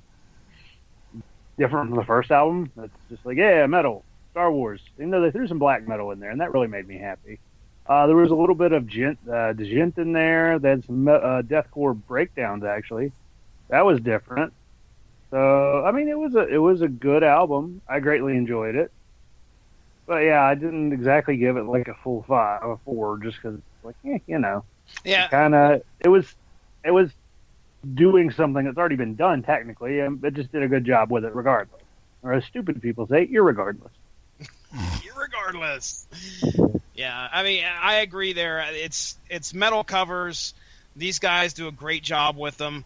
C: different from the first album. It's just like metal. Star Wars. You know, they threw some black metal in there, and that really made me happy. There was a little bit of djent in there. They had some deathcore breakdowns, actually. That was different. So, I mean, it was a good album. I greatly enjoyed it. But, yeah, I didn't exactly give it, like, a full 4, just because, like, you know.
D: Yeah.
C: It was doing something that's already been done, technically, and it just did a good job with it regardless. Or as stupid people say, irregardless.
D: Irregardless. Yeah, I mean, I agree there. It's metal covers. These guys do a great job with them.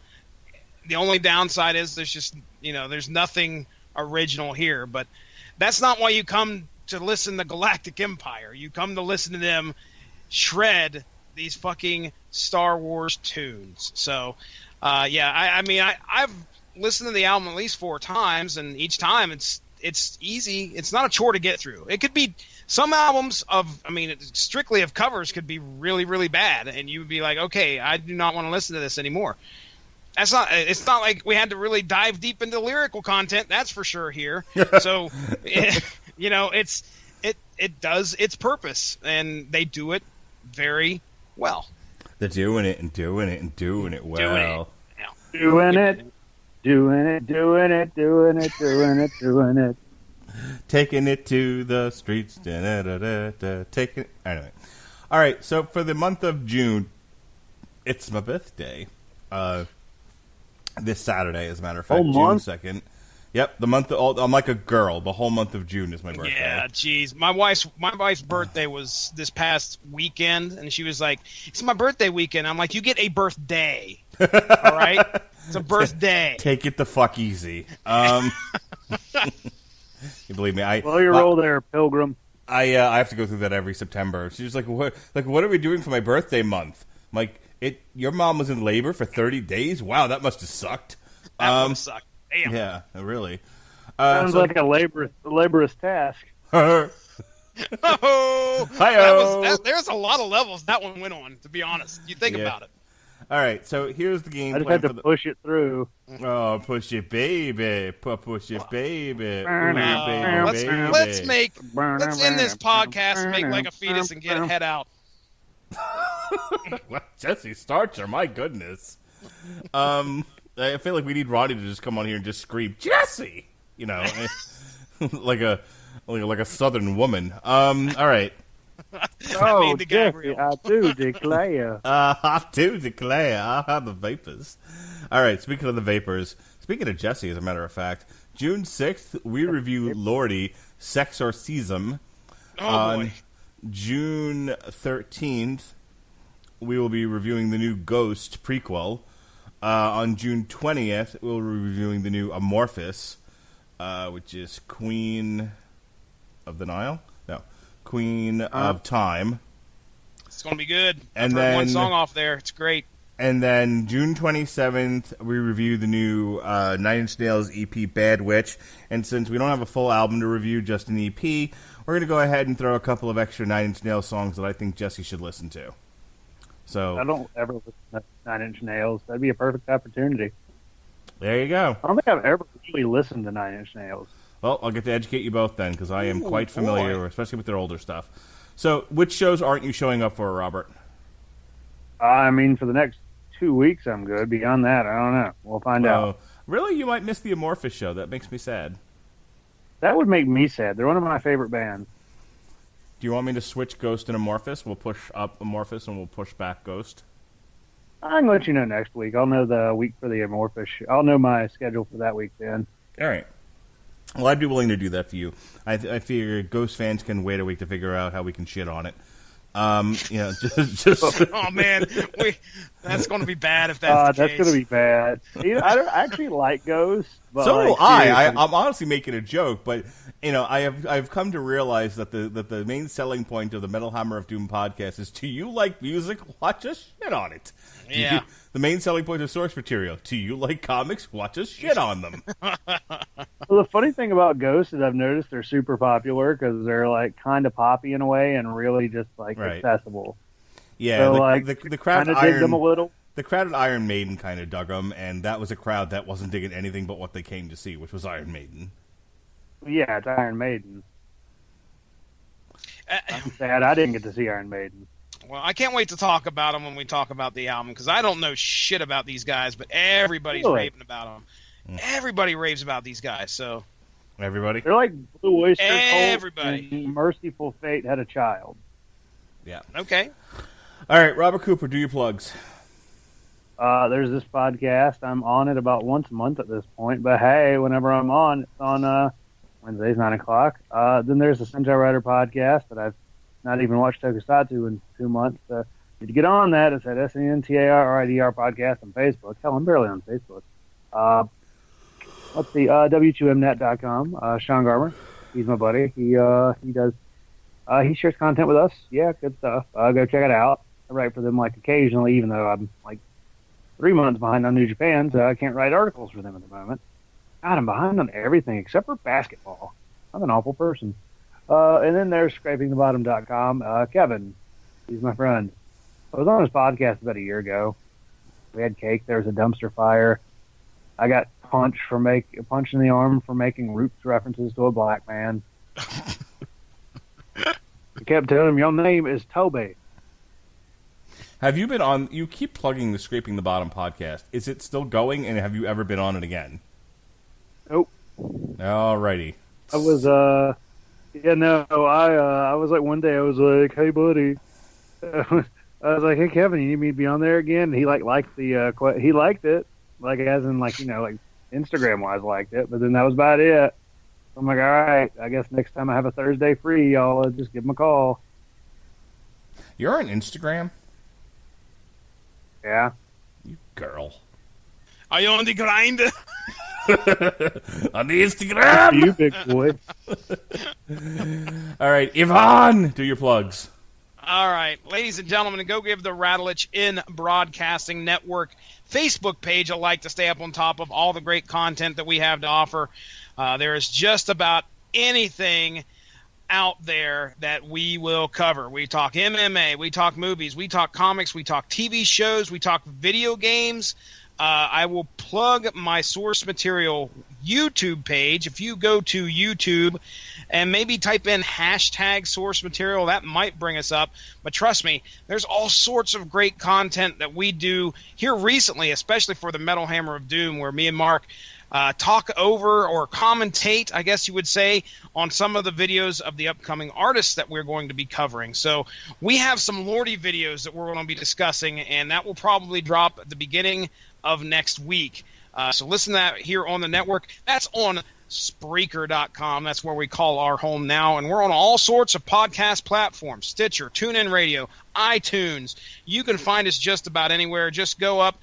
D: The only downside is there's nothing original here, but that's not why you come to listen to Galactic Empire. You come to listen to them shred these fucking Star Wars tunes. So, I mean, I've listened to the album at least 4 times, and each time it's easy. It's not a chore to get through. It could be some albums strictly of covers could be really, really bad, and you would be like, okay, I do not want to listen to this anymore. It's not like we had to really dive deep into lyrical content. That's for sure here. So, you know, it does its purpose, and they do it very well.
B: They're doing it and doing it and doing it well.
C: Doing it.
B: Taking it to the streets. Taking it. Anyway. All right, so for the month of June, it's my birthday. This Saturday, as a matter of fact, June 2nd. Yep, the month. I'm like a girl. The whole month of June is my birthday.
D: Yeah, jeez. My wife's birthday was this past weekend, and she was like, "It's my birthday weekend." I'm like, "You get a birthday, all right? It's a birthday.
B: Take it the fuck easy." You believe me?
C: Well, you're old there, Pilgrim.
B: I have to go through that every September. She's like, "What? Like, what are we doing for my birthday month?" I'm like, Your mom was in labor for 30 days. Wow, that must have sucked.
D: That must have sucked. Damn.
B: Yeah, really.
C: Sounds like a laborious task.
D: Oh,
B: Hi-yo.
D: There's a lot of levels that one went on, to be honest. You think about it.
B: All right, so here's the game
C: I just
B: plan
C: had to push it through.
B: Oh, push it, baby. Push it, baby.
D: Let's end this podcast and make like a fetus and get a head out.
B: Jesse Starcher, my goodness. I feel like we need Roddy to just come on here and just scream, Jesse! You know, like a southern woman. All right.
C: Oh, Jesse, I do declare.
B: I do declare. I have the vapors. All right, speaking of the vapors, speaking of Jesse, as a matter of fact, June 6th, we review Lordy, Sexorcism.
D: Boy.
B: June 13th, we will be reviewing the new Ghost prequel. On June 20th, we'll be reviewing the new Amorphous, which is Queen of the Nile? No. Queen of Time.
D: It's going to be good.
B: And
D: I've heard
B: then
D: one song off there. It's great.
B: And then June 27th, we review the new Nine Inch Nails EP, Bad Witch. And since we don't have a full album to review, just an EP, we're going to go ahead and throw a couple of extra Nine Inch Nails songs that I think Jesse should listen to. So
C: I don't ever listen to Nine Inch Nails. That'd be a perfect opportunity.
B: there you go.
C: I don't think I've ever really listened to Nine Inch Nails.
B: Well, I'll get to educate you both then, because I am quite familiar,
D: boy.
B: especially with their older stuff. So which shows aren't you showing up for, Robert?
C: I mean, for the next 2 weeks, I'm good. Beyond that, I don't know. We'll find out.
B: Really? You might miss the Amorphous show. That makes me sad.
C: That would make me sad. They're one of my favorite bands.
B: Do you want me to switch Ghost and Amorphous? We'll push up Amorphous and we'll push back Ghost.
C: I can let you know next week. I'll know the week for the Amorphous. I'll know my schedule for that week then.
B: All right. Well, I'd be willing to do that for you. I figure Ghost fans can wait a week to figure out how we can shit on it. Just
D: Oh man, that's going to be bad if that's the
C: that's
D: case.
C: going to be bad. I don't actually like Ghost. But
B: so do
C: like,
B: I.
C: seriously.
B: I'm honestly making a joke, but I've come to realize that the main selling point of the Metal Hammer of Doom podcast is: do you like music? Watch us shit on it.
D: Yeah.
B: The main selling point of source material: do you like comics? Watch us shit on them.
C: Well, the funny thing about Ghost is I've noticed they're super popular because they're like kind of poppy in a way and really just like
B: Right.
C: accessible.
B: Yeah,
C: So,
B: the crowd
C: kind
B: at
C: of dig them a
B: Iron
C: little.
B: the crowd at Iron Maiden kind of dug them, and that was a crowd that wasn't digging anything but what they came to see, which was Iron Maiden.
C: Yeah, it's Iron Maiden.
D: Uh,
C: I'm sad I didn't get to see Iron Maiden.
D: Well, I can't wait to talk about them when we talk about the album, because I don't know shit about these guys, but everybody's
C: Really?
D: raving about them. Everybody raves about these guys, so
B: Everybody?
C: They're like Blue Oyster Cult
D: Everybody.
C: and Merciful Fate had a child.
B: Yeah.
D: okay.
B: All right, Robert Cooper, do your plugs.
C: There's this podcast. I'm on it about once a month at this point, but hey, whenever I'm on, it's on Wednesdays, 9 o'clock. Then there's the Sentai Rider podcast that I've not even watched Tokusatsu in 2 months. Need to get on that. It's at SENTARRIDR podcast on Facebook. Hell, I'm barely on Facebook. Let's see, W2Mnet.com. Sean Garmer, he's my buddy. He does, he shares content with us. Yeah, good stuff. Go check it out. I write for them like occasionally, even though I'm like 3 months behind on New Japan, so I can't write articles for them at the moment. God, I'm behind on everything except for basketball. I'm an awful person. And then there's scrapingthebottom.com. Kevin, he's my friend. I was on his podcast about a year ago. We had cake. There was a dumpster fire. I got punched in the arm for making Roots references to a black man. I kept telling him, your name is Toby.
B: Have you been on? You keep plugging the Scraping the Bottom podcast. Is it still going, and have you ever been on it again?
C: Nope.
B: Alrighty.
C: I was, I was like, one day I was like, hey, buddy. I was like, hey, Kevin, you need me to be on there again? And he liked he liked it. Like, as in, like, Instagram-wise liked it. But then that was about it. I'm like, all right, I guess next time I have a Thursday free, I'll just give him a call.
B: You're on Instagram?
C: Yeah.
B: You girl.
D: Are you on the grind?
B: On the Instagram?
C: You big boy.
B: All right, Yvonne, do your plugs.
D: All right, ladies and gentlemen, go give the Radulich in Broadcasting Network Facebook page a like to stay up on top of all the great content that we have to offer. There is just about anything out there that we will cover. We talk MMA, we talk movies, we talk comics, we talk TV shows, we talk video games. I will plug my source material YouTube page. If you go to YouTube and maybe type in hashtag source material, that might bring us up. But trust me, there's all sorts of great content that we do here recently, especially for the Metal Hammer of Doom, where me and Mark talk over or commentate, I guess you would say, on some of the videos of the upcoming artists that we're going to be covering. So we have some Lordy videos that we're going to be discussing, and that will probably drop at the beginning of next week. So listen to that here on the network. That's on Spreaker.com. That's where we call our home now. And we're on all sorts of podcast platforms: Stitcher, TuneIn Radio, iTunes. You can find us just about anywhere. Just go up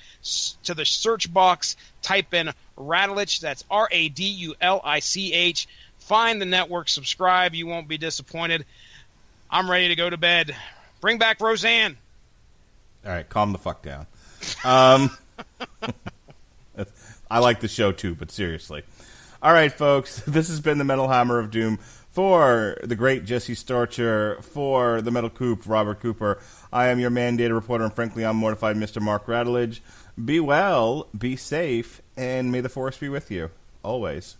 D: to the search box, type in Radulich. That's Radulich. Find the network, subscribe. You won't be disappointed. I'm ready to go to bed. Bring back Roseanne.
B: All right, calm the fuck down. I like the show too, but seriously. All right, folks, this has been the Metal Hammer of Doom. For the great Jesse Starcher, for the Metal Coop, Robert Cooper, I am your mandated reporter and frankly unmortified Mr. Mark Radulich. Be well, be safe, and may the Force be with you. Always.